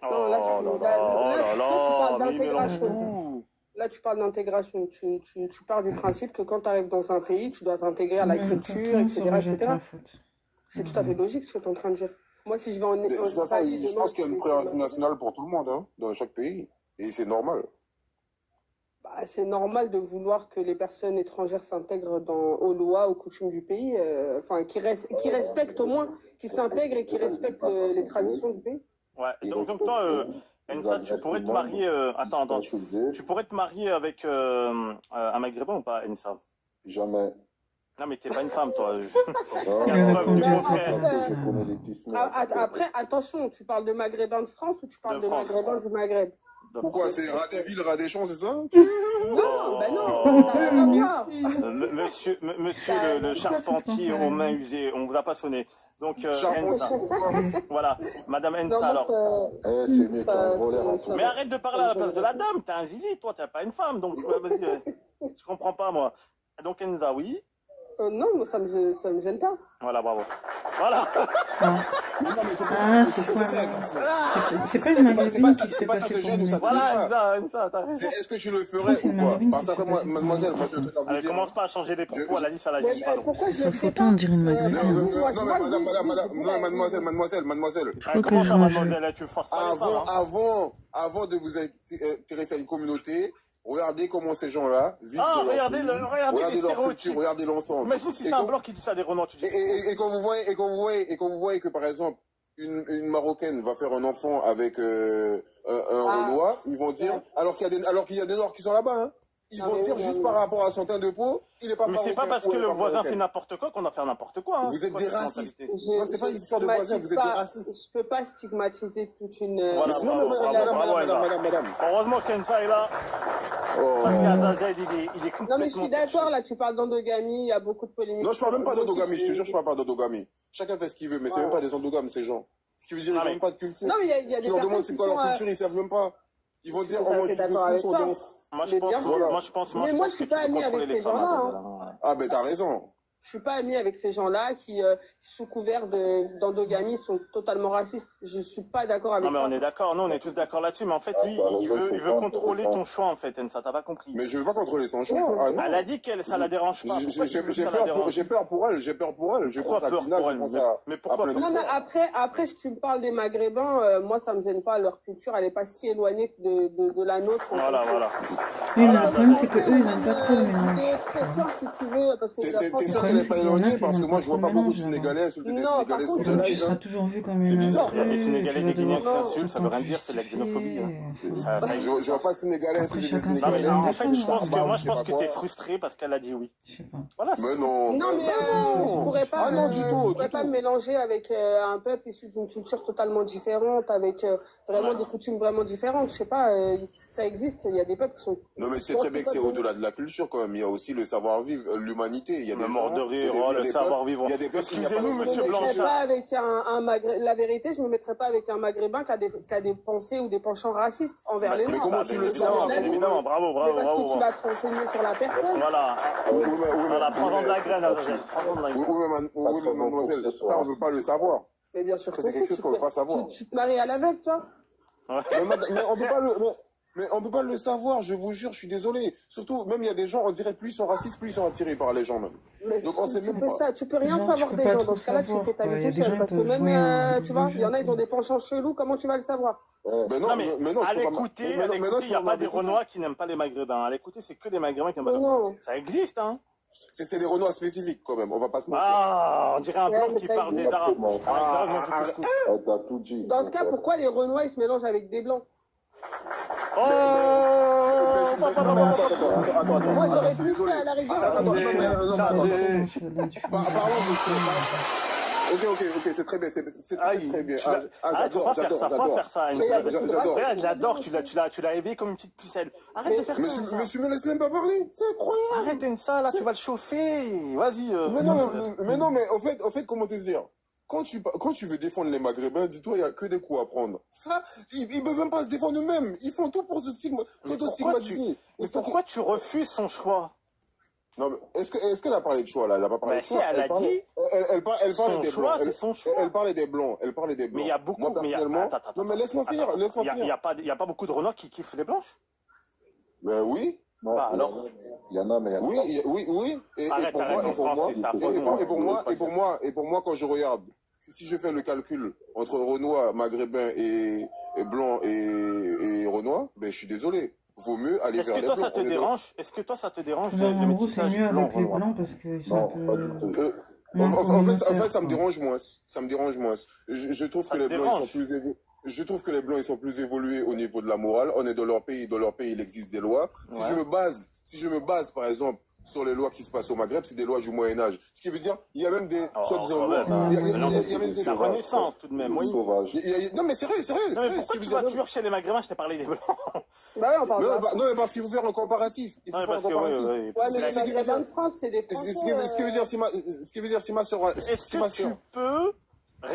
Non, là, tu parles d'intégration. Là, tu parles d'intégration. Tu pars du principe que quand tu arrives dans un pays, tu dois t'intégrer à la culture, etc. C'est tout à fait logique ce que tu es en train de dire. Moi, si je vais en Italie, je pense qu'il y a une priorité nationale pour tout le monde, hein, dans chaque pays. Et c'est normal. Bah, c'est normal de vouloir que les personnes étrangères s'intègrent aux lois, aux coutumes du pays, qui respectent au moins, qui s'intègrent et qui respectent les traditions du pays. Ouais, donc toi, Ensa, tu pourrais te marier... Attends. Tu pourrais te marier avec un Maghrébin ou pas, Ensa? Jamais. Non, mais t'es pas une femme, toi. Après, attention, tu parles de Maghrébin de France ou tu parles de Maghrébin du Maghreb? Pourquoi? C'est rat des villes, rat des champs, c'est ça? Non, ben non, ça n'a rien à voir. Monsieur le charpentier aux mains usées, on vous a pas sonné. Donc, Ensa. Voilà, Madame Ensa, alors. C'est mieux qu'un voleur en tout. Mais arrête de parler à la place de la dame, t'es un zizi, toi, t'es pas une femme, donc vas-y, je comprends pas, moi. Donc, Ensa, oui. Non, moi, ça me gêne pas. Voilà, bravo. Voilà. C'est pas une maghrébine qui s'est pas ça passée que pour gêne ou ça une... te gêne Voilà, Ensa, t'as raison. Est-ce que tu le ferais ou pas? Parce qu'après, moi, mademoiselle, moi, je vais te dire. Elle commence pas à changer les propos, elle a dit ça, elle a dit pardon. Pourquoi je Sa le fais photo, pas on dirait une maghrébine. Non, mais mademoiselle. Comment ça, mademoiselle, tu forces pas les femmes, hein. Avant de vous intéresser à une communauté, regardez comment ces gens-là vivent. Ah, regardez leur culture, regardez l'ensemble. Imagine si c'est un blanc qui dit ça des Renois, tu dis. Et quand vous voyez que, par exemple, une Marocaine va faire un enfant avec un Renois, ils vont dire, alors qu'il y a des Noirs qui sont là-bas, hein. Ils vont dire juste par rapport à son teint de peau, il est pas marocain. Mais c'est pas parce que le voisin fait n'importe quoi qu'on a fait n'importe quoi. Hein. Vous êtes des racistes. Non, c'est pas une histoire de voisin, vous êtes des racistes. Je peux pas stigmatiser toute une... Voilà, madame. Heureusement qu'Ensa est là. Parce qu'Azazel, il est complètement... Non, mais je suis d'accord, là, tu parles d'endogamie, il y a beaucoup de polémiques. Non, je parle même pas d'endogamie, je te jure, je parle pas d'endogamie. Chacun fait ce qu'il veut, mais c'est même pas des endogames, ces gens. Ce qui veut dire qu'ils n'ont même pas de culture. Non, mais il y a des personnes qui... Tu leur demandes c'est quoi leur culture, ils savent même pas. Ils vont dire, on mange du couscous, on danse. Moi, je pense je suis pas amie avec ces gens-là. Ah, ben, t'as raison. Je suis pas amie avec ces gens-là qui, sous couvert d'endogamie, sont totalement racistes. Je suis pas d'accord avec ça. Non, mais on est d'accord. Non, on est tous d'accord là-dessus. Mais en fait, lui, il veut contrôler ton choix, en fait. Ensa, t'as pas compris. Mais je veux pas contrôler son choix. Ah, non. Elle a dit que ça la dérange pas. J'ai peur pour elle. Pourquoi peur pour elle? Mais pourquoi peur? Non, mais après, si tu me parles des Maghrébins, moi, ça me gêne pas. Leur culture, elle est pas si éloignée de la nôtre. Voilà. Oui, mais le problème, c'est qu'eux, ils n'aiment pas trop le mélange. Si tu veux, parce que t'es sûr qu'elle est pas éloignée? Parce que moi, je vois pas beaucoup de Sénégalais insulter des Sénégalais sur Donc, tu seras toujours vu comme une... C'est bizarre, ça. Les Sénégalais, des Guinéens qui s'insultent, ça veut rien dire, c'est de la xénophobie. Je vois pas Sénégalais insulter des Sénégalais. En fait, je pense que t'es frustré parce qu'elle a dit oui. Je sais pas. Voilà. Mais non. Non, mais je pourrais pas. Ah non, du tout. Je pourrais pas me mélanger avec un peuple issu d'une culture totalement différente, avec vraiment des coutumes vraiment différentes. Je sais pas, ça existe. Il y a des peuples qui sont. Non, mais c'est très bien que c'est au-delà de la culture quand même. Il y a aussi le savoir-vivre, l'humanité. Il y a des morts de rire, le savoir-vivre. Excusez-nous, monsieur Blanchard. La vérité, je me mettrais pas avec un Maghrébin qui a des pensées ou des penchants racistes envers les Noirs. Mais comment tu le sais? Évidemment, bravo. Parce que tu vas te renseigner sur la personne. Voilà, prends-en de la graine, Oui, mais mademoiselle, ça, on ne peut pas le savoir. Mais bien sûr. C'est quelque chose qu'on ne peut pas savoir. Tu te maries à l'aveugle, toi? Mais on peut pas le... Mais on peut pas le savoir, je vous jure, je suis désolé. Surtout, même il y a des gens, on dirait plus ils sont racistes, plus ils sont attirés par les gens même. Mais donc on sait même pas. Tu peux rien savoir des gens. Dans ce cas-là, tu fais ta vie tout seul. Parce que même, tu vois, il y en a, ils ont des penchants chelous. Comment tu vas le savoir? Mais non, à l'écouter, il n'y a pas des Renois qui n'aiment pas les Maghrébins. À l'écouter, c'est que les Maghrébins qui n'aiment pas les Maghrébins. Ça existe, hein. C'est des Renois spécifiques quand même, on va pas se mentir. Ah, on dirait un blanc qui parle des Arabes. Dans ce cas, pourquoi les Renois, ils se mélangent avec des Blancs? Oh! Moi, j'aurais pu faire à la rigueur. Ok, c'est très bien, c'est très bien. Arrête, faut pas faire ça, faut faire ça. Regarde, j'adore, tu l'as éveillé comme une petite pucelle. Arrête de faire ça. Mais tu me laisses même pas parler, c'est incroyable. Arrête ça, là, tu vas le chauffer. Vas-y. Mais non, mais au fait, comment te dire? Quand tu veux défendre les Maghrébins, dis-toi, il n'y a que des coups à prendre. Ça, ils peuvent même pas se défendre eux-mêmes. Ils font tout pour se stigmatiser. Mais pourquoi tu refuses son choix? Non, mais est-ce qu'elle a parlé de choix, là? Elle n'a pas parlé de choix. Elle a dit. Elle parlait des blancs. C'est son choix. Elle parlait des blancs. Mais il y a beaucoup. Moi, personnellement. Non, mais laisse-moi finir. Il n'y a pas beaucoup de Renois qui kiffent les blanches? Ben oui. Bah alors. Il y en a, mais il y en a. Oui. Et pour moi, quand je regarde, si je fais le calcul entre Renois, Maghrébins et blancs et Renois, ben je suis désolé. Vaut mieux aller vers les blancs. Est-ce que toi, ça te dérange en gros, c'est mieux avec les blancs parce qu'ils sont un peu... En fait, ça me dérange moins. Je trouve que les blancs, ils sont plus... Je trouve que les blancs, ils sont plus évolués au niveau de la morale. On est dans leur pays, il existe des lois. Si je me base, par exemple, sur les lois qui se passent au Maghreb, c'est des lois du Moyen-Âge. Ce qui veut dire, il y a même des... Il y a même des Renaissance, tout de même. Oui. Non, mais c'est vrai. Non, mais pourquoi tu vas toujours chez les Maghrébins? Je t'ai parlé des Blancs. Bah ouais, on parle non, mais parce qu'il faut faire un comparatif. Il faut faire un comparatif. Ouais, mais les Maghrébins de France, c'est des Français. Ce qui veut dire, si ma soeur... Est-ce que tu peux...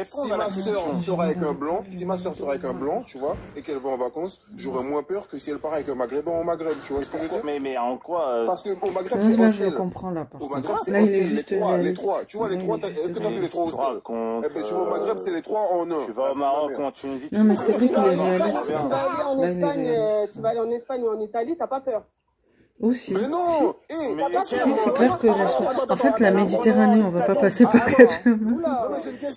Si ma soeur sera avec un blanc, tu vois, et qu'elle va en vacances, j'aurais moins peur que si elle part avec un Maghrébin au Maghreb, tu vois ce que je veux dire? Mais en quoi Parce qu'au Maghreb, c'est hostel. Je comprends là. Au Maghreb, c'est hostel. Les trois. Tu vois, les trois, est-ce que tu as vu les trois hostels? Eh ben, tu vois, au Maghreb, c'est les trois en un. Tu vas au Maroc ou en Tunisie, non, mais c'est vrai qu'il tu vas aller en Espagne ou en Italie, t'as pas peur. Aussi. Mais non! C'est clair que en fait, la Méditerranée, on va pas passer par quatre.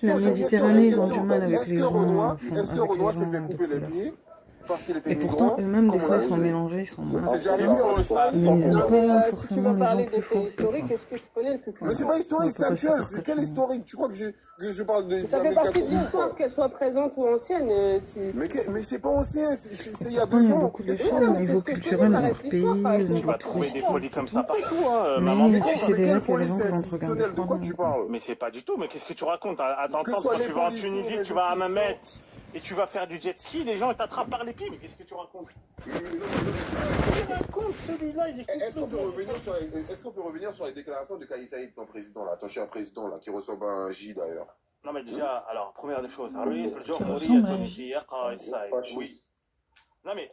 La Méditerranée, ils ont du mal avec les gens. Est-ce que Renoir s'est fait couper les pieds parce qu'il était migrant? Et pourtant, eux-mêmes, des fois, ils sont mélangés, ils sont mal. C'est déjà arrivé en Espagne. Si tu veux parler des faits historiques, est-ce que tu connais le plus? Mais c'est pas historique, c'est actuel. C'est quel historique? Tu crois que je parle de... Ça fait partie de l'histoire, qu'elle soit présente ou ancienne. Mais c'est pas ancien, c'est il y a 2 ans. C'est ce que je connais, ça reste l'histoire. Tu vas trouver des folies comme ça partout, maman. Mais quelle folie c'est institutionnel? De quoi tu parles? Mais c'est pas du tout, mais qu'est-ce que tu racontes? Attends, quand tu vas en Tunisie, tu vas à Mamet et tu vas faire du jet ski, les gens t'attrapent par les pieds, mais qu'est-ce que tu racontes? Il raconte celui-là, il dit... Est-ce qu'on peut revenir sur les déclarations de Kais Saïd, ton président, là, ton cher président, là, qui ressemble à un J d'ailleurs? Non mais déjà, alors, première des choses, oui. Non mais,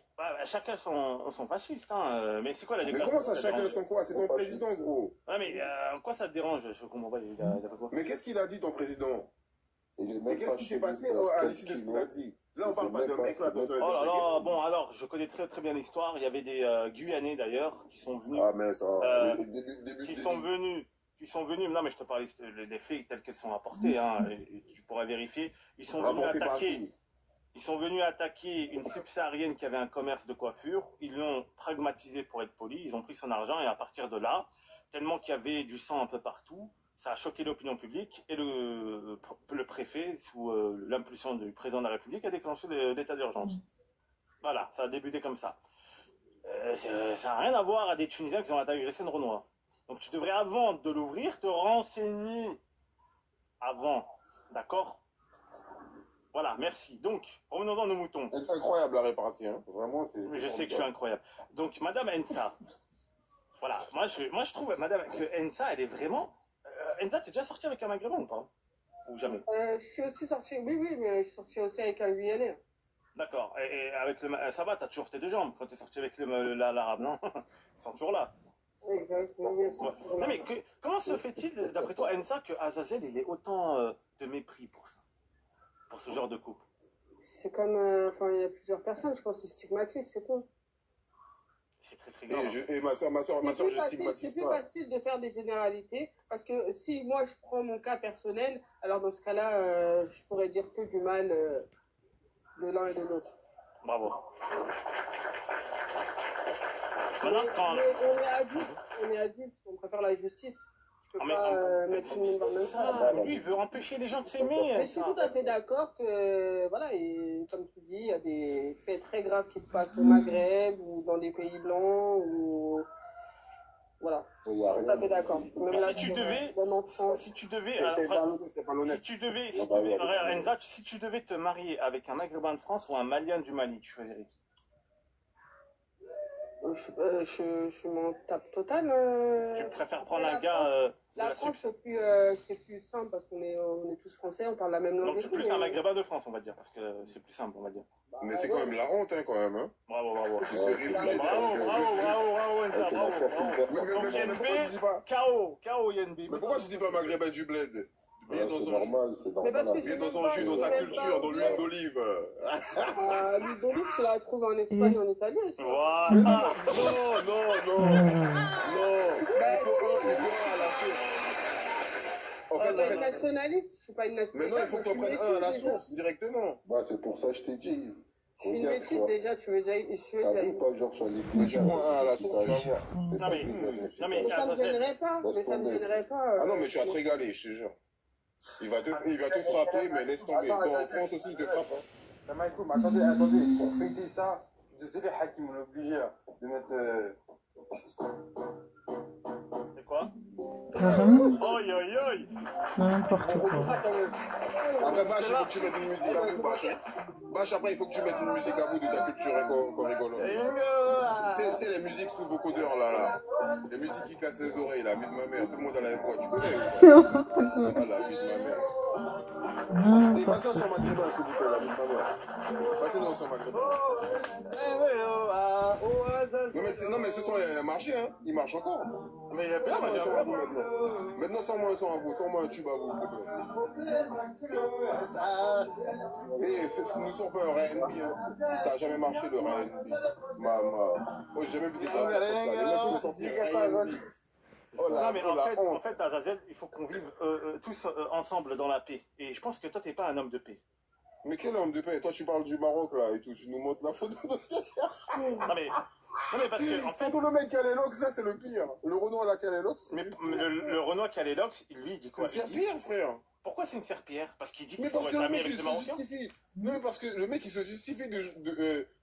chacun son fasciste, hein. Mais c'est quoi la déclaration? Mais comment ça, chacun son quoi? C'est ton président, gros. Ouais, mais quoi ça te dérange? Je comprends pas. Mais qu'est-ce qu'il a dit, ton président? Mais qu'est-ce qui s'est passé à l'issue de ce qu'il a dit? Là, on parle pas d'un mec, là, dans un... Oh là là, bon, alors, je connais très très bien l'histoire. Il y avait des Guyanais, d'ailleurs, qui sont venus... Ah, mais ça... Qui sont venus... Non, mais je te parle des faits tels qu'elles sont rapportés, hein, et tu pourras vérifier. Ils sont venus attaquer une subsaharienne qui avait un commerce de coiffure. Ils l'ont pragmatisé pour être poli. Ils ont pris son argent, et à partir de là, tellement qu'il y avait du sang un peu partout, ça a choqué l'opinion publique et le préfet, sous l'impulsion du président de la République, a déclenché l'état d'urgence. Voilà, ça a débuté comme ça. Ça n'a rien à voir à des Tunisiens qui ont agressé une Renoir. Donc tu devrais, avant de l'ouvrir, te renseigner. Avant, d'accord? Voilà, merci. Donc, revenons dans nos moutons. C'est incroyable la répartie, hein. Vraiment, c'est... Je sais que je suis incroyable. Donc, Madame Ensa, voilà, moi je trouve, Madame, que Ensa, elle est vraiment... Ensa, t'es déjà sorti avec un Maghrébin ou pas? Ou jamais? Je suis aussi sorti, oui, mais je suis sorti aussi avec un Guyanais. D'accord. Et avec ça va, t'as toujours tes deux jambes quand t'es sorti avec l'arabe, non? Ils sont toujours là. Exactement. Non, mais comment se fait-il, d'après toi, Ensa, que Azazel, il ait autant de mépris pour ça? Pour ce genre de couple? C'est comme, il y a plusieurs personnes, je pense, c'est stigmatise, c'est tout. C'est très très grave. Et ma soeur, je stigmatise pas. C'est plus facile de faire des généralités, parce que si moi je prends mon cas personnel, alors dans ce cas-là, je pourrais dire que du mal de l'un et de l'autre. Bravo. On est adultes, on préfère la justice. Tu peux pas mettre tout le monde dans le même cas. Lui, il veut empêcher les gens de s'aimer. Mais je suis tout à fait d'accord que, voilà, et comme tu dis, il y a des faits très graves qui se passent au Maghreb ou dans des pays blancs ou... Voilà, tout à fait d'accord. Si tu devais te marier avec un Maghrébin de France ou un Malien du Mali, tu choisirais qui? Je m'en tape total. Tu préfères prendre un gars... La France, c'est plus simple parce qu'on est tous français, on parle la même langue. Donc tu es plus un Maghrébin de France, on va dire, parce que c'est plus simple, on va dire. Mais c'est quand même la honte, hein, quand même. Hein. Bravo. Bravo. Donc YNB, KO YNB. Mais pourquoi tu dis pas Maghrébin du bled? C'est normal, c'est normal. Bien dans son jus, dans sa culture, dans l'huile d'olive. L'huile d'olive, tu la trouves en Espagne et en Italie aussi. Voilà. Non. Il faut un à la source. Je suis pas une nationaliste, je suis pas une nationaliste. Mais non, il faut que tu prennes un à la source directement. Bah, c'est pour ça que je t'ai dit. Je suis une métisse déjà, tu veux déjà. Pas genre sur les mais tu prends un à la source, tu vas voir. Mais ça me gênerait pas. Ah non, mais tu vas te régaler, je te jure. Il va te frapper, mais laisse tomber. Bon, en France aussi, il te frappe. Ça m'a écouté, mais attendez, pour fêter ça, je suis désolé, Hakim, on est obligé là, de mettre. Quoi? Carrément. Aïe, aïe, aïe. N'importe quoi. Après, Bâche, il faut que tu mettes une musique à vous, Bâche. Bâche, après, il faut que tu mettes une musique à vous de ta culture qu'on rigole. C'est les musiques sous vocodeurs, là. Les musiques qui cassent les oreilles, la vie de ma mère. Tout le monde a la même voix. Tu connais ou pas? Ah, la vie de ma mère. Et passez ensemble maghrébin, s'il vous plaît, la vie de ma mère. Passez ensemble maghrébin. Non, mais ce sont les marchés, hein. Ils marchent encore. Mais il y a bien, maintenant. Maintenant, sors-moi un son à vous. Sors-moi un tube à vous, s'il te plaît. Et nous sommes pas un R&B, hein. Ça n'a jamais marché, le R&B. Moi, j'ai jamais vu des gars. Les mecs qui sont sortis R&B. Non, mais en fait, Azazel, il faut qu'on vive tous ensemble dans la paix. Et je pense que toi, t'es pas un homme de paix. Mais quel homme de paix? Toi, tu parles du Maroc, là, et tout. Tu nous montres la photo de... Non, mais parce que, en fait... Surtout le mec qui a les locks, là, c'est le pire. Le Renoir, là, qui a les locks. Mais le Renoir qui a les locks, lui, il dit quoi? C'est une serpillère, frère. Pourquoi c'est une serpillère? Parce qu'il dit qu'il mais faut parce que le mec, réclamer avec le Marocain. Non, mais parce que le mec, il se justifie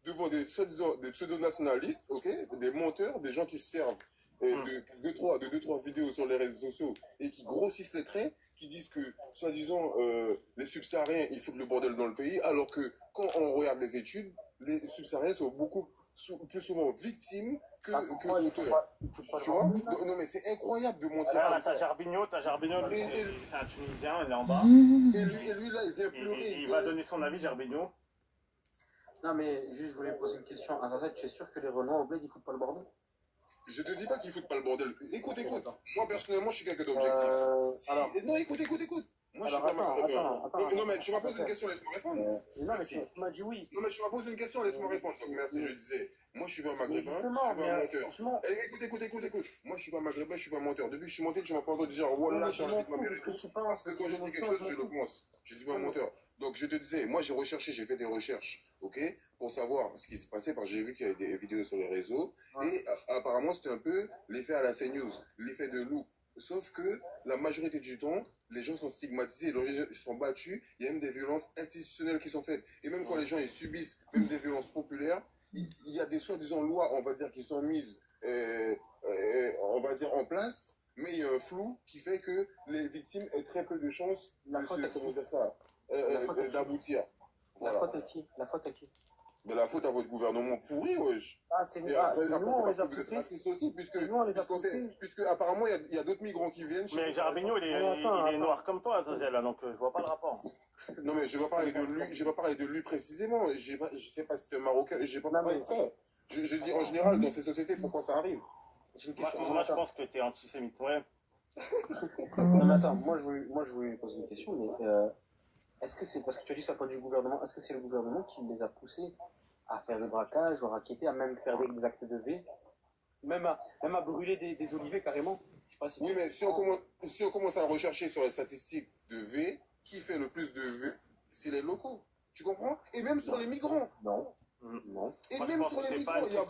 devant des pseudo-nationalistes, ok? Des menteurs, des gens qui se servent de deux, trois vidéos sur les réseaux sociaux et qui grossissent les traits, qui disent que, soi-disant, les subsahariens, ils foutent le bordel dans le pays, alors que quand on regarde les études, les subsahariens sont beaucoup plus souvent victimes que auteurs. Tu vois? Non, mais c'est incroyable de mentir. Là, t'as Jarbinho, c'est un Tunisien, il est en bas. Et lui, là, il vient pleurer. Il va donner son avis, Jarbinho. Non, mais juste, je voulais poser une question. À Zaza, tu es sûr que les Renois au bled, ils foutent pas le bordel? Je te dis pas qu'ils foutent pas le bordel. Écoute. Moi, personnellement, je suis quelqu'un d'objectif. Non, écoute. Moi, je suis pas maghrébin. Non, mais tu m'as posé une question, laisse-moi répondre. Non, mais tu m'as dit oui. Non, mais tu m'as posé une question, laisse-moi répondre. Donc, merci, je disais. Moi, je suis pas un maghrébin, je suis pas un menteur. Écoute. Moi, je suis pas un maghrébin, je suis pas un menteur. Depuis que je suis monté, tu m'as pas entendu dire, voilà, sur la vie de ma mère et tout. Parce que quand je dis quelque chose, je le pense. Je suis pas un menteur. Donc, je te disais, moi, j'ai fait des recherches, ok, pour savoir ce qui se passait, parce que j'ai vu qu'il y avait des vidéos sur les réseaux, et apparemment, c'était un peu l'effet à la CNews, l'effet de loup. Sauf que la majorité du temps, les gens sont stigmatisés, les gens sont battus, il y a même des violences institutionnelles qui sont faites. Et même quand les gens ils subissent même des violences populaires, il y a des soi-disant lois, on va dire, qui sont mises, on va dire, en place, mais il y a un flou qui fait que les victimes aient très peu de chances d'aboutir. La faute à qui? Mais la faute à votre gouvernement pourri, wesh. C'est nous, après, c'est parce que vous êtes raciste aussi, puisque apparemment, il y a d'autres migrants qui viennent. Mais Jarbinho, il est noir comme toi, Azazel, donc je vois pas le rapport. Non, mais je vais pas parler de lui précisément. Je sais pas si c'est un Marocain, j'ai pas parlé de ça. Je dis en général, dans ces sociétés, pourquoi ça arrive? Moi, je pense que t'es antisémite, ouais. Non, mais attends, moi, je voulais poser une question, mais est-ce que c'est, parce que tu as dit ça vient du gouvernement, est-ce que c'est le gouvernement qui les a poussés à faire des braquages, à raqueter, à même faire des actes de V, même à brûler des olivets carrément? Je sais pas si oui, mais si on commence à rechercher sur les statistiques de V, qui fait le plus de V? C'est les locaux. Tu comprends? Et même sur les migrants. Non. Et même sur les migrants, il y a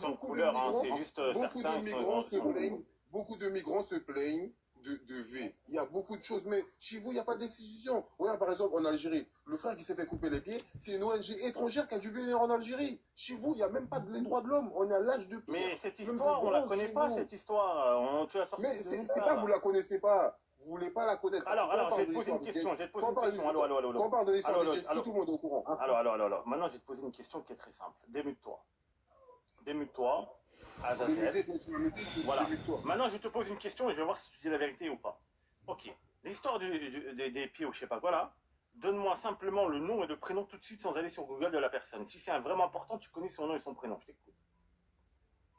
beaucoup de migrants se plaignent de V. Il y a beaucoup de choses, mais chez vous, il n'y a pas de décision. Regarde, par exemple, en Algérie, le frère qui s'est fait couper les pieds, c'est une ONG étrangère qui a dû venir en Algérie. Chez vous, il n'y a même pas les droits de l'homme. On est à l'âge de pierre. Mais cette histoire, on ne la connaît pas, cette histoire. Mais c'est pas que vous la connaissez pas. Vous voulez pas la connaître. Alors, je vais te poser une question. Quand on parle de l'histoire des jet skis, tout le monde est au courant. Alors. Maintenant, je vais te poser une question qui est très simple. Démute-toi. Azazel. Voilà. Maintenant, je te pose une question et je vais voir si tu dis la vérité ou pas. Ok. L'histoire des pieds ou je sais pas quoi là, donne-moi simplement le nom et le prénom tout de suite sans aller sur Google de la personne. Si c'est vraiment important, tu connais son nom et son prénom. Je t'écoute.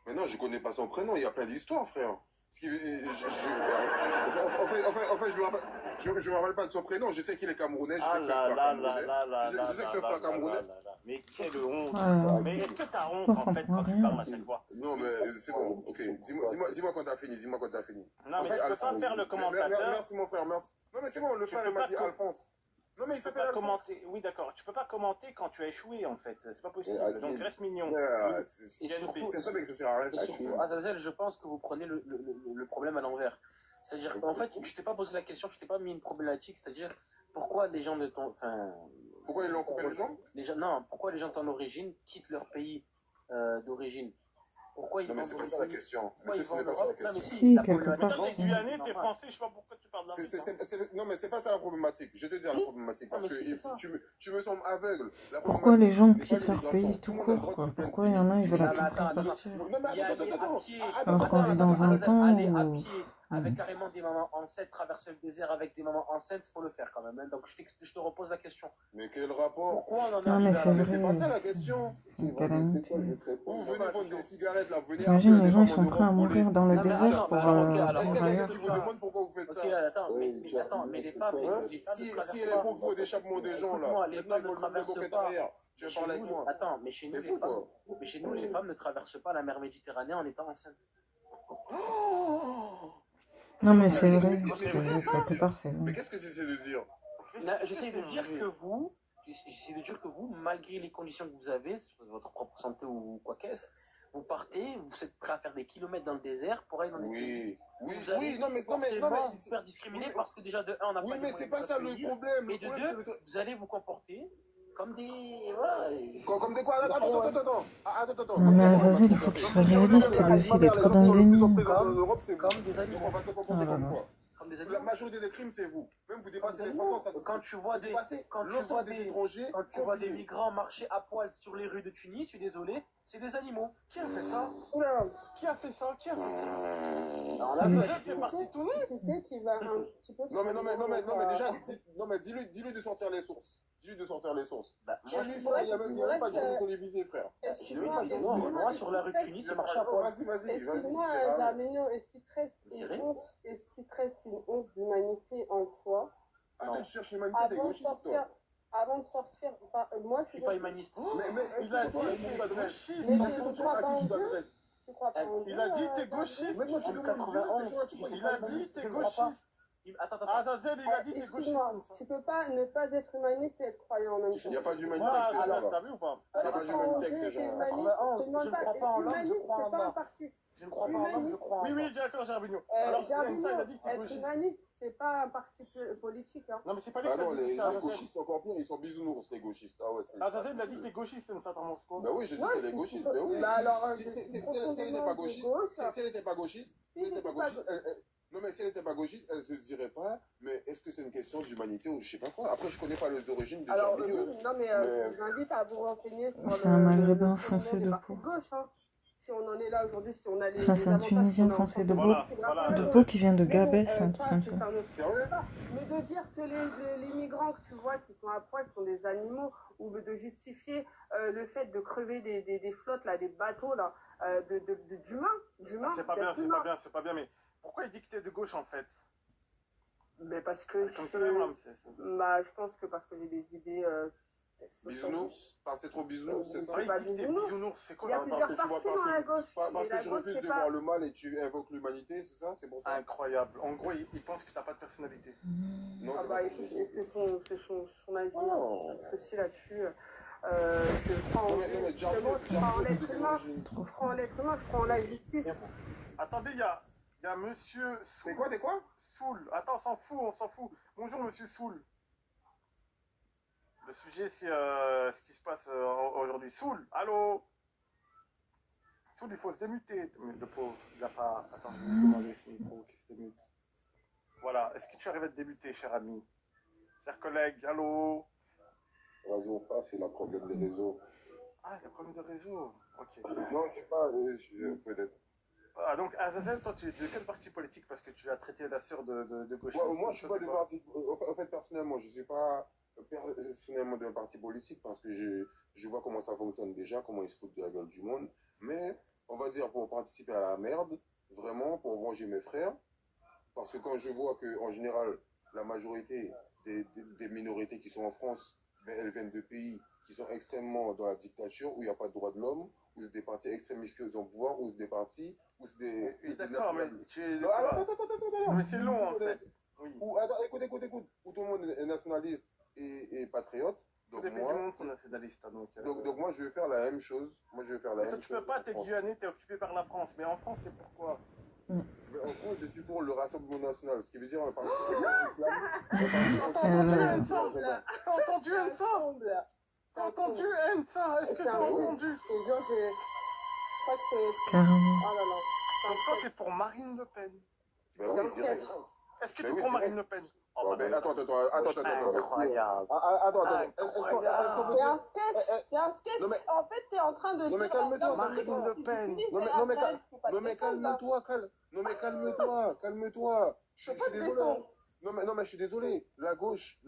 Mais non, je connais pas son prénom. Il y a plein d'histoires, frère. En fait, je me rappelle pas de son prénom. Je sais qu'il est camerounais. Je sais que c'est un frère camerounais. Mais quelle honte. Mais est-ce que t'as honte en fait quand tu parles à chaque fois? Non, mais c'est bon. Ok. Dis-moi quand t'as fini. Non, mais tu peux pas faire le commentateur. Merci mon frère, merci. Non, mais c'est bon. Le frère m'a dit Alphonse. Non, mais il s'appelle Alphonse. Oui, d'accord. Tu peux pas commenter quand tu as échoué en fait. C'est pas possible. Donc reste mignon. C'est ça, mais que ça sert à rien. Azazel, je pense que vous prenez le problème à l'envers. C'est-à-dire qu'en fait, je t'ai pas posé la question, je t'ai pas mis une problématique, c'est-à-dire pourquoi les gens de ton... Pourquoi ils l'ont coupé les jambes? Non, pourquoi les gens de ton origine quittent leur pays d'origine? Pourquoi ils Non, mais vendent c'est en pas ça la Europe? question. Pourquoi Monsieur, ils ce n'est vendent pas en ça la Europe? Non, mais question. Si, la quelque pollution. part. Toi, t'es Guyanais, t'es français, je sais pas pourquoi tu parles d'Afrique. Non, mais c'est pas ça la problématique. Je vais te dire la problématique. Parce que tu me sembles aveugle. La Pourquoi les gens problématique n'est quittent pas leur l'immigration. pays Tout tout le monde a le court, droit de quoi? se plaindre. Pourquoi il y en a, ils veulent à tout Attends, prix attends. partir? Non, mais Il y a attends, aller à pied. Alors qu'on vit dans un temps Aller à où... pied avec carrément des mamans enceintes, traverser le désert avec des mamans enceintes, faut le faire quand même. Hein. Donc je te repose la question. Mais quel rapport? Pourquoi on en Non, mais arrive c'est là? Mais vrai. c'est pas ça la question. C'est une calamité. Vous venez vendre des cigarettes là, vous venez T'imagines, appeler les des gens, ils femmes en sont prêts à Europe mourir dans le Non, mais désert attends, pour alors, ok, alors, Est-ce qu'il y a quelqu'un ok, qui vous demande pourquoi vous faites ok, ça? attends, mais les femmes, les femmes ne Si traversent elle est pas. pour vous d'échappement des gens là, Écoute-moi, les maintenant ils femmes ne veulent même traversent au pas. Qatar. Tu veux parler avec moi? Attends, mais chez nous, T'es fou quoi? les femmes ne traversent pas la mer Méditerranée en étant enceintes. Non, mais c'est vrai. Quelque part, c'est vrai. Mais qu'est-ce que c'est de dire? J'essaie de dire que vous, malgré les conditions que vous avez, votre propre santé ou quoi qu'est-ce, vous partez, vous êtes prêt à faire des kilomètres dans le désert pour aller dans des pays. Vous allez forcément vous faire discriminer parce que déjà de 1, on n'a pas Oui, mais c'est pas ça le problème. Et de 2, vous allez vous comporter comme des... Voilà. Comme des quoi? Attends. Non, mais Azazel, il faut qu'il soit réaliste, lui aussi, il est trop dans le déni. Comme des animaux. On va te comporter comme quoi? La majorité des crimes, c'est vous. Même vous dépassez les Français. Quand tu vois des migrants marcher à poil sur les rues de Tunis, je suis désolé, c'est des animaux. Qui a fait ça? Qui a fait ça? Tu es parti tout nu. Tu sais qu'il va un petit peu... Non, mais déjà, dis-lui de sortir les sources. Dis-lui de sortir les sources. Moi, il n'y a même pas de journée télévisée, frère. Moi, sur la rue de Tunis, c'est marché à poil. Vas-y. Excuse-moi, Darmignon, est-ce qu'il te reste une once d'humanité en toi? Attends, tu cherches l'humanité, t'es gauchiste, toi. Avant de sortir, moi je suis pas humaniste. Mais il a dit que tu t'adresses. Tu crois pas en Dieu? Il a dit t'es gauchiste. Mais moi, tu demandes Dieu, il a dit t'es gauchiste. Attends. Azazel, il a dit t'es gauchiste. Tu peux pas ne pas être humaniste et être croyant en même temps. Il n'y a pas d'humanité avec ces gens-là. T'as vu ou pas? Il n'y a pas d'humanité avec ces gens-là. Je ne crois pas en l'homme, je crois en Allah. Je ne crois pas en l'homme, je crois en Allah. Oui, d'accord, Jarbigno. Alors, Jarbigno, il a dit que t'es être gauchiste. humaniste, c'est pas un parti politique. Hein. Non, mais c'est pas lui Ah qui a non, dit les ça. gauchistes sont encore pires, ils sont bisounours, les gauchistes. Ah ouais, c'est... Azazel, il a dit que t'es gauchiste, ça t'en montre quoi? Bah oui, je dis qu'elle est gauchiste, mais oui. Bah alors, si elle n'était pas gauchiste, non, mais si elle n'était pas gauchiste, elle ne se dirait pas, mais est-ce que c'est une question d'humanité ou je sais pas quoi. Après, je connais pas les origines de Jarbigno. Non, mais je vous invite à vous renseigner sur C'est un Maghrébin foncé de peau. gauche, hein. Si on en est là aujourd'hui, si on a les... Ça, c'est un Tunisien foncé de peau qui vient de Gabès, un truc comme ça. Mais de dire que les migrants que tu vois qui sont à poil sont des animaux, ou de justifier le fait de crever des flottes, là, des bateaux là, d'humains. C'est pas bien, mais pourquoi il dit que t'es de gauche en fait? Mais parce que je pense que parce que j'ai des idées... Bisounours? C'est trop bisounours, c'est ça? Bisounours, c'est quoi? Il y a plusieurs parties dans la gauche. Parce que je refuse de voir le mal et tu invoques l'humanité, c'est ça? C'est bon ça? Incroyable. En gros, il pense que t'as pas de personnalité. Non, c'est pas ça. C'est son avis. Ceci là-dessus. Je prends en l'être humain, je prends en la justice. Attendez, il y a monsieur Soul. T'es quoi? Soul. Attends, on s'en fout. Bonjour, monsieur Soul. Le sujet, c'est ce qui se passe aujourd'hui. Soul, allô? Soul, il faut se démuter. Mais le pauvre, il n'a pas... Attends, je vais lui demander s'il faut qu'il se démute. Voilà. Est-ce que tu arrives à te démuter, cher ami? Cher collègue, allô? Vas-y, on passe, c'est le problème des réseaux. Ah, le problème de réseau. Ok. Non, je sais pas, peut-être. Ah, donc, Azazel, toi, tu es de quel parti politique? Parce que tu as traité la sœur de gauche. Moi, je suis pas de parti... En fait, personnellement, je suis pas... personnellement d'un parti politique parce que je vois comment ça fonctionne déjà, comment ils se foutent de la gueule du monde. Mais, on va dire, pour participer à la merde, vraiment, pour venger mes frères, parce que quand je vois qu'en général, la majorité des minorités qui sont en France, ben, elles viennent de pays qui sont extrêmement dans la dictature, où il n'y a pas de droits de l'homme, où c'est des partis extrémistes qui sont au pouvoir, où c'est des partis, où c'est des... Oui, d'accord, mais tu es... Attends. Mais c'est long, en fait. Oui. Attends, écoute. Où tout le monde est nationaliste et patriote. Donc moi, je vais faire la même chose. Tu peux pas, t'es Guyanais, t'es occupé par la France. Mais en France, c'est pourquoi? Mais en France, je suis pour le rassemblement national, ce qui veut dire un parti islam. T'as entendu Ensa? Est-ce que t'as entendu? crois que c'est... Carrément. Oh là là. Donc toi, t'es pour Marine Le Pen. Ben oui, direct. Est-ce que tu es pour Marine Le Pen? Oh, ben, attends. Incroyable. C'est un sketch. Non, mais- En fait, t'es en train de Non, mais dire à calme-toi, Adam, Marine Le Pen. Non mais calme-toi. Je suis désolé. Non mais je suis désolé. La gauche,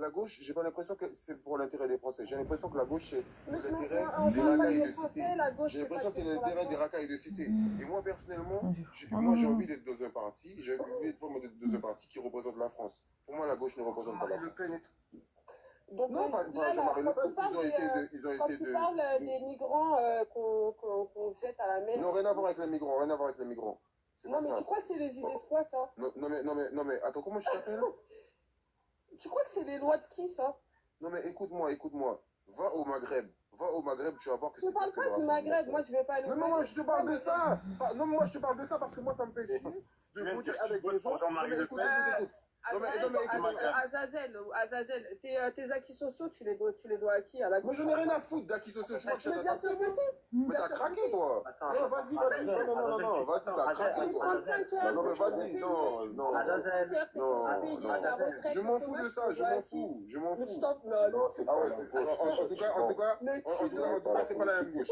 j'ai pas l'impression que c'est pour l'intérêt des Français. J'ai l'impression que la gauche c'est l'intérêt des racailles de cité. J'ai l'impression que c'est l'intérêt des racailles de cité. Et moi personnellement, j'ai envie d'être dans un parti. J'ai envie d'être dans un parti qui représente la France. Pour moi, la gauche ne représente pas la France. Donc, Non, pas là, Jean-Marie Le Pen. quand tu parles des migrants qu'on jette à la mer. Non, rien à voir avec les migrants. C'est Non, pas mais ça. tu crois que c'est les idées de quoi, ça? Non mais, attends, comment je t'appelle? Tu crois que c'est les lois de qui, ça? Non mais écoute-moi. Va au Maghreb, tu vas voir que Je c'est ne parle pas du Maghreb, moi je vais pas aller au Maghreb. Non, moi je te parle de ça. Non, moi je te parle de ça parce que moi ça me fait chier de voter avec des gens. Écoute. Azazel, tes acquis sociaux, tu les dois à qui? À la Moi je n'ai rien à foutre d'acquis sociaux, tu vois que je suis un mais t'as craqué toi. Non, vas-y. Non, vas-y, t'as craqué toi. Non, mais vas-y, non. Je m'en fous de ça, je m'en fous. Ah ouais, en tout cas, c'est pas la même gauche,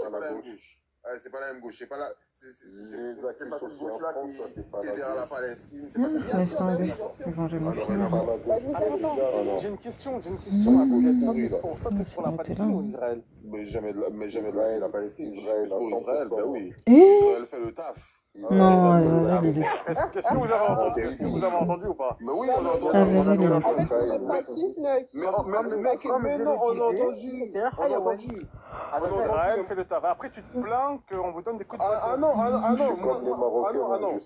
c'est pas la même gauche, c'est pas cette gauche-là qui est derrière la Palestine, c'est pas cette Laisse tomber. Ils vont jamais finir. Attends, j'ai une question à poser. Pour toi, t'es pour la Palestine ou Israël? Mais jamais de la Palestine. Israël, pour Israël, ben oui. Et Israël fait le taf. non, Azazel, Est-ce que vous avez entendu ou pas? Mais oui, on a entendu. Azazel, il a En fait, c'est le fascisme qui... Mais non, on a entendu. Israël fait le taf. Après, tu te plains qu'on vous donne des coups de bâton. Ah non. Moi,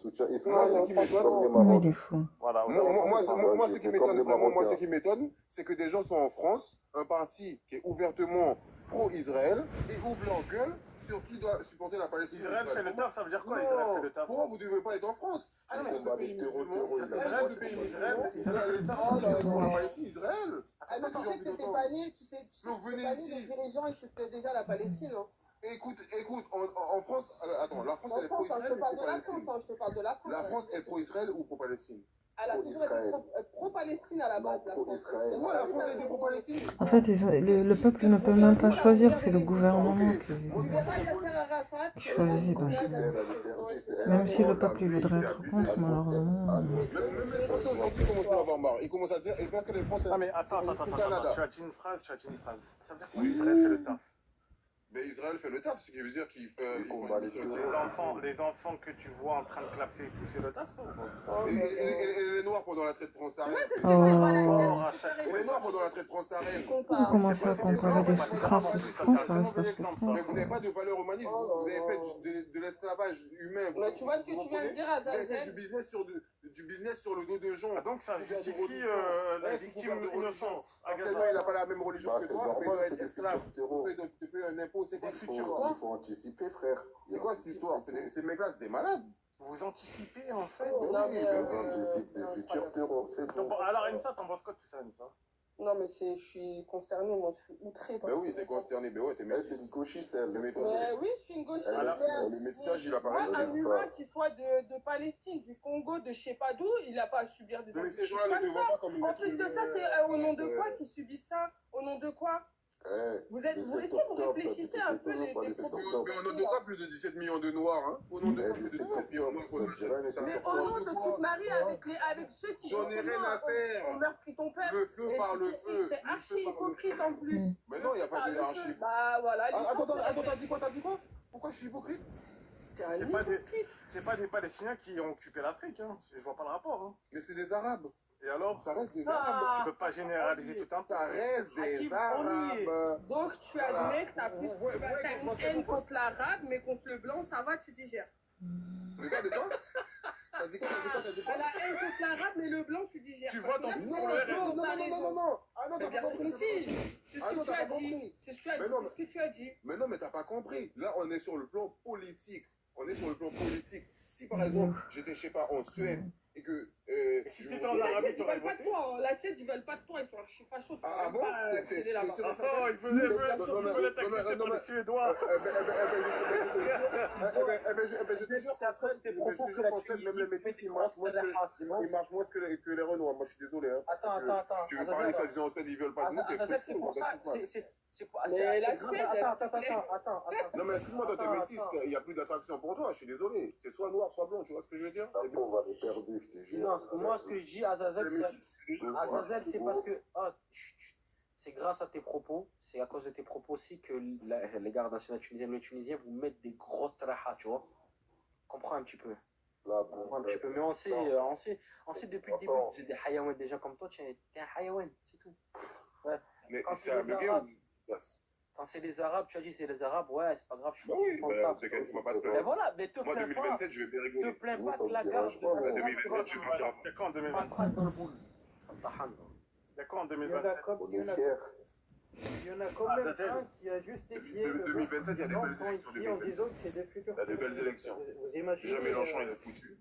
ce qui m'étonne, il est fou. Voilà. moi, ce qui m'étonne vraiment, c'est que des gens sont en France, un parti qui est ouvertement pro-Israël, et ouvre leur gueule sur qui doit supporter la Palestine. Israël fait le taf, ça veut dire quoi? Israël fait le taf. Pourquoi vous ne devez pas être en France? Allez dans ce pays musulman. Israël, ce pays musulman. Israël, pour la Palestine, Israël. C'est ça que En j'ai fait, envie c'était d'entendre. pas né, tu sais, venez ici. les dirigeants, ils soutenaient déjà la Palestine. Écoute, en France, attends, la France, elle est Je pro-Israël te ou parle de la pro-Palestine? France, je te parle de la France. La France est pro-Israël ou pro-Palestine? Elle a toujours été pro-Palestine à la base, la France. Ouais, la France a été pro-Palestine. En fait, le peuple ne peut même pas choisir, c'est le gouvernement qui choisit. Donc. Même si le peuple il voudrait être contre, malheureusement. Même les Français aujourd'hui commencent à avoir marre. Ils commencent à dire, et bien que les Français. Ah, mais attends. Tu as dit une phrase. Ça veut dire quoi? Israël fait le taf. Mais Israël fait le taf, ce qui veut dire qu'il fait. Les enfants que tu vois en train de clapser, c'est le taf, ça ou pas? Et les Noirs pendant la traite transaharienne. Oh. Les Noirs pendant la traite transaharienne. Vous commencez à comparer des souffrances aux souffrances, ça reste la souffrance. Mais vous n'avez pas de valeur humaniste. Vous avez fait de l'esclavage humain. Mais tu vois ce que tu viens de dire à Vous avez fait du business sur le dos de gens. Ah, donc ça justifie la victime innocente. Parce que il n'a pas la même religion que toi, mais il doit être esclave. Vous faites de payer un impôt, c'est quoi? Il faut anticiper, frère. C'est quoi cette histoire? Ces mecs-là, c'est des malades. Vous anticipez en fait? Ils anticipent des futurs terreaux, c'est tout. Alors Ensa, t'en penses quoi de tout ça, Ensa? Non, mais je suis consternée, moi, je suis outrée. Ben oui, t'es consterné, ben ouais, t'es métis. C'est une gauchiste, elle. Mais oui, je suis une gauchiste. Le métissage, il apparaît. Moi, un humain qui soit de Palestine, du Congo, de je sais pas d'où, il n'a pas à subir des mais ces gens-là ne te voient pas comme une. En plus de ça, c'est au nom de quoi qu'ils subissent ça? Au nom de quoi? Est-ce que vous réfléchissez un peu les propos? Mais on ne pas plus de 17 millions de Noirs, hein? Au nom de quoi plus de 17 millions de Noirs? Mais au nom de tu te maries avec ceux qui j'en ai rien à faire. ont meurtri ton père. Le feu par le feu. T'es archi hypocrite en plus. Mais non, il n'y a pas de hiérarchie. Bah voilà. Attends, t'as dit quoi? Pourquoi je suis hypocrite? C'est pas des Palestiniens qui ont occupé l'Afrique, hein. Je vois pas le rapport, hein. Mais c'est des Arabes. Et alors? Ça reste des Arabes. Tu peux pas généraliser tout un temps. Ça reste des Arabes. Donc tu admets que t'as une haine contre l'arabe, mais contre le blanc, ça va, tu digères. De quoi? T'as dit quoi? La haine contre l'arabe, mais le blanc, tu digères. Tu vois ton Non. Ah non, t'as pas compris. C'est ce que tu as dit. C'est ce que tu as dit. Mais non, mais t'as pas compris. Là, on est sur le plan politique. Si par exemple, j'étais, je sais pas, en Suède et que. Si t'étais en Arabie, tu aurais voté. La Suède, ils veulent pas de toi, ils sont archi fachos. Ah bon? Attends, il veut les Suédois. Je te jure, même les métis, ils marchent moins que les Renois. Moi, je suis désolé. Attends. Tu veux parler soi-disant en scène, ils veulent pas de nous, t'es fou. Mais la Attends. Non, mais excuse-moi, toi, t'es métisse, il n'y a plus d'attraction pour toi, je suis désolé. C'est soit noir, soit blanc, tu vois ce que je veux dire? On va les perdre, je te jure. Moi, ce que je dis, Azazel, c'est parce que c'est grâce à tes propos, c'est à cause de tes propos aussi que les gardes nationaux tunisiens, les Tunisiens vous mettent des grosses traha, tu vois. Comprends un petit peu. Comprends un petit peu. Mais on sait depuis le début, c'est des hayaouans, des gens comme toi, tu es un hayaouan, c'est tout. Ouais. Mais c'est un bébé ou... Quand c'est les Arabes, tu as dit c'est les Arabes, ouais, c'est pas grave, je suis content. T'inquiète, tu vas pas se plaindre. Mais voilà, mais te plains pas. Moi, 2027, je vais bien rigoler. Te plains pas que la garde. 2027, je vais partir avant. C'est quand en 2027? C'est quand en 2027? Il y en a quand même un qui a justifié que 2027, il y a des belles élections. En disant que c'est des futurs. Il y a des belles élections. Vous imaginez. Déjà Mélenchon, il est foutu.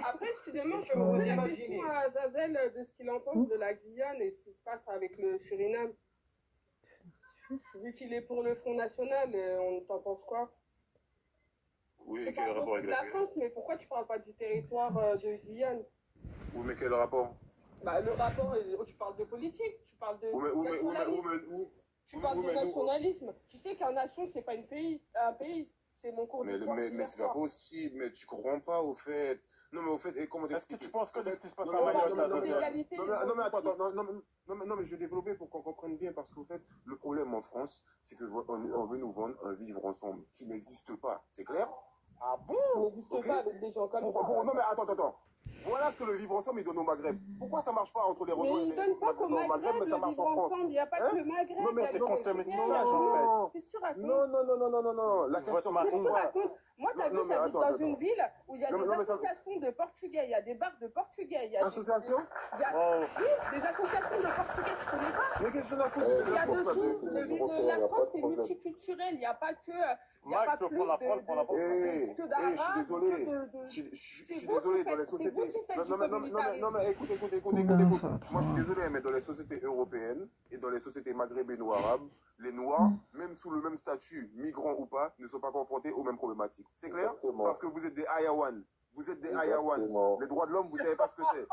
Après, je te demande, je pose la question à Azazel de ce qu'il en pense de la Guyane et ce qui se passe avec le Suriname. Vu qu'il est pour le Front National, on t'en pense quoi? Oui, quel rapport avec la France, mais pourquoi tu parles pas du territoire de Guyane? Oui, mais quel rapport? Bah, le rapport, tu parles de politique, tu parles de nationalisme. Tu parles de nationalisme. Tu sais qu'un nation, c'est pas un pays. C'est mon cours d'histoire. Mais c'est pas possible, mais tu comprends pas au fait. Non, mais au fait, et comment t'expliques? Est-ce que tu penses que ce qui se passe à Mayotte, non, mais attends, non, mais je vais développer pour qu'on comprenne bien, parce qu'au fait, le problème en France, c'est qu'on veut nous vendre un vivre ensemble qui n'existe pas. C'est clair? Ah bon? Il n'existe pas avec des gens comme ça. Non, mais attends. Voilà ce que le vivre ensemble, il donne au Maghreb. Pourquoi ça marche pas entre les Renois et les Maghreb? Mais il donne pas qu'au Maghreb, mais ça marche en France. Il n'y a pas que le Maghreb. Non, mais c'est contre le métissage, en fait. Qu'est-ce que tu racontes? Non. La question, c'est moi, t'as vu, j'habite dans une ville où il y a des associations de Portugais, il y a des bars de Portugais. Associations? Oui, des associations de Portugais, tu connais pas? Mais qu'est-ce que j'en ai foutu? Il y a de tout. La France, c'est multiculturel. Il n'y a pas que... Il n'y a pas plus que d'Arabes, je suis désolé, dans les sociétés... Non, mais écoute. Moi, je suis désolé, mais dans les sociétés européennes et dans les sociétés maghrébino-arabes, les Noirs, même sous le même statut, migrants ou pas, ne sont pas confrontés aux mêmes problématiques. C'est clair? Parce que vous êtes des Ayawan. Vous êtes des Ayawan. Les droits de l'homme, vous savez pas ce que c'est.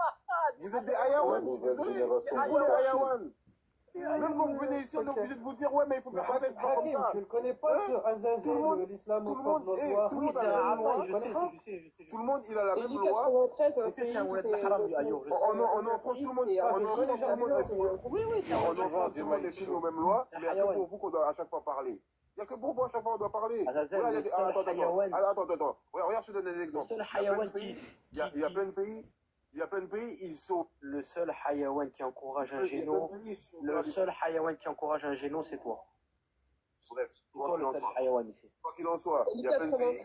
Vous êtes des Ayawan, je suis désolé. C'est vous les Ayawan. Même quand vous venez ici, on est obligé de vous dire, ouais, mais il faut faire ça, comme ça. Tu le connais pas, ce Azazel, l'islamophobe notoire? Tout le monde, il a la même loi. En France, tout le monde est soumis aux mêmes lois, mais il n'y a que pour vous qu'on doit à chaque fois parler. Il n'y a que pour vous à chaque fois on doit parler. Attends. Regarde, je te donne un exemple. Il y a plein de pays. Il y a plein de pays, ils sont... Le seul hayawan qui encourage un géno, c'est toi. Bref, toi le seul hayawan ici. Quoi qu'il en soit, il y a plein de pays...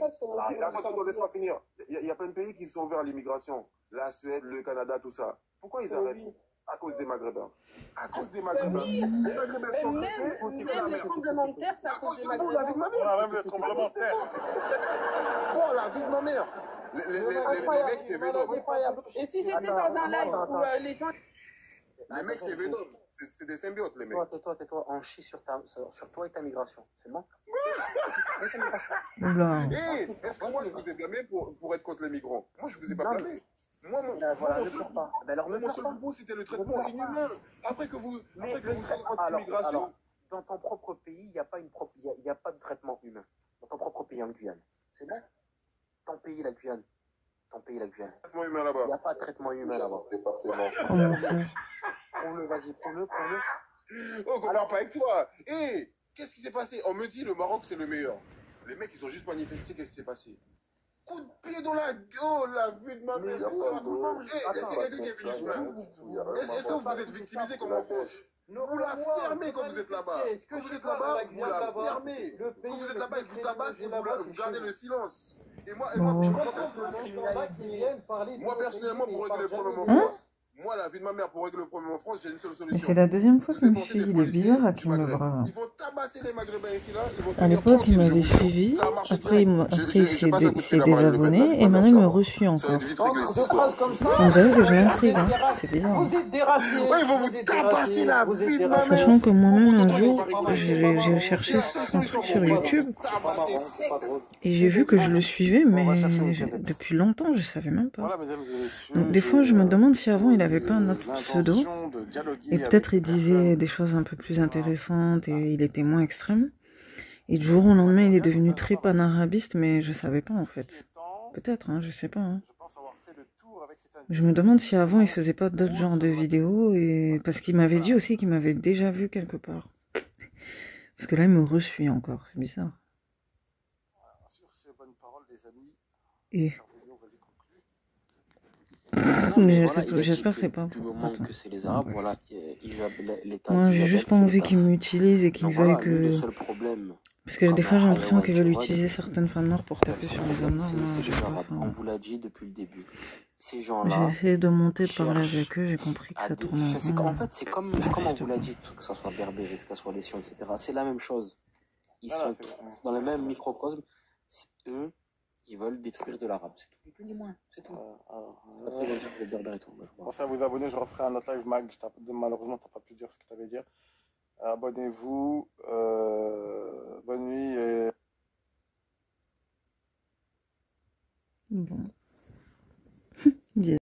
Laisse-moi finir. Il y a plein de pays qui sont vers l'immigration. La Suède, le Canada, tout ça. Pourquoi ils arrêtent? À cause des Maghrébins. À cause des Maghrébins. Les Maghrébins sont même les tremblements de terre, c'est à cause des Maghrébins. La vie de ma mère. Même le tremblement de terre. Oh, la vie de ma mère. Les mecs, c'est Venom. Et si j'étais dans un live où les gens... Les mecs, c'est Venom. C'est des symbiotes, les mecs. Tais-toi. On chie sur toi et ta migration. C'est bon? Est-ce que moi, je vous ai blâmé pour être contre les migrants? Moi, je vous ai pas blâmé. Moi, mon seul propos, c'était le traitement inhumain. Après que vous soyez anti-immigration... Dans ton propre pays, il n'y a pas de traitement humain. Dans ton propre pays, en Guyane. C'est bon? Ton pays, la Guyane. Il n'y a pas de traitement humain là-bas. Prends-le. On compare pas avec toi. Qu'est-ce qui s'est passé? On me dit le Maroc, c'est le meilleur. Les mecs, ils ont juste manifesté. Qu'est-ce qui s'est passé? Coup de pied dans la gueule, la vue de ma mère. Est-ce qu'il y a quelqu'un qui est venu sous la... Est-ce que vous êtes victimisé comme en France? Vous la fermez quand vous êtes là-bas. Quand vous êtes là-bas, vous la fermez. Quand vous êtes là-bas, ils vous tabassent et vous gardez le silence. Et moi personnellement, pour régler les problèmes en France, Moi, la vie de ma mère, pour régler le problème en France, j'ai une seule Mais solution. c'est la deuxième fois Vous qu'il me éportez suit. des Il est policiers bizarre à du qui me Maghreb. bras. Ils vont tabasser les Maghrébins ici, là. Ils vont se À tenir l'époque, il tranquilles, je m'avait vous jure. suivi. Ça a marché Après, il direct. s'est J'ai passé un coup de fil à Marine Le Pen, là, désabonné. pour Et pas maintenant, dire il ça. me reçut Ça va encore. être vite réglé, cette De histoire. phrases comme ça, On dirait que je vous êtes l'intrigue. Hein. déraciés. C'est bizarre. Vous êtes déraciés. Ouais, ils vont vous tabasser la Vous êtes vie de ma déraciés. mère. Sachant que moi-même, Vous un comprenez, on va jour, rigoler. j'ai C'est cherché la seule un solution truc pour sur vous. YouTube. Tabasser sec. Et j'ai vu que je le suivais, On va chercher une mais vedette. depuis longtemps, je savais même pas. Voilà, mesdames et messieurs, Donc des fois, je me demande si avant, il avait pas un autre pseudo. l'intention de dialoguer Et avec peut-être il des disait personnes. des choses un peu plus intéressantes et il était moins extrême. Et du jour au lendemain, il est devenu très panarabiste, mais je savais pas en fait. Peut-être, hein, je sais pas. Hein. Je me demande si avant, il faisait pas d'autres genres de vidéos, et parce qu'il m'avait dit aussi qu'il m'avait déjà vu quelque part. Parce que là, il me resuit encore, c'est bizarre. Et... mais j'espère que c'est pas... Du moment que c'est les Arabes, voilà, l'État moi, j'ai juste pas envie qu'ils m'utilisent et qu'ils veuillent que... Le seul problème... Parce que des fois, j'ai l'impression qu'ils veulent utiliser certaines femmes noires pour taper sur les hommes noirs. On vous l'a dit depuis le début. Ces J'ai gens-là... essayé de monter, de parler avec eux, j'ai compris que ça tournait en rond. En fait, c'est comme on vous l'a dit, que ce soit Berbère, que ce soit les Sions, etc. C'est la même chose. Ils sont tous dans le même microcosme. Eux, ils veulent détruire de l'arabe. C'est tout, ni plus ni moins. C'est tout. Après, ils vont dire que les Berbères et tout. Pensez à vous abonner, je referai un autre live, Mag. Malheureusement, tu n'as pas pu dire ce que tu avais à dire. Abonnez-vous. Bonne nuit. Et... Bon.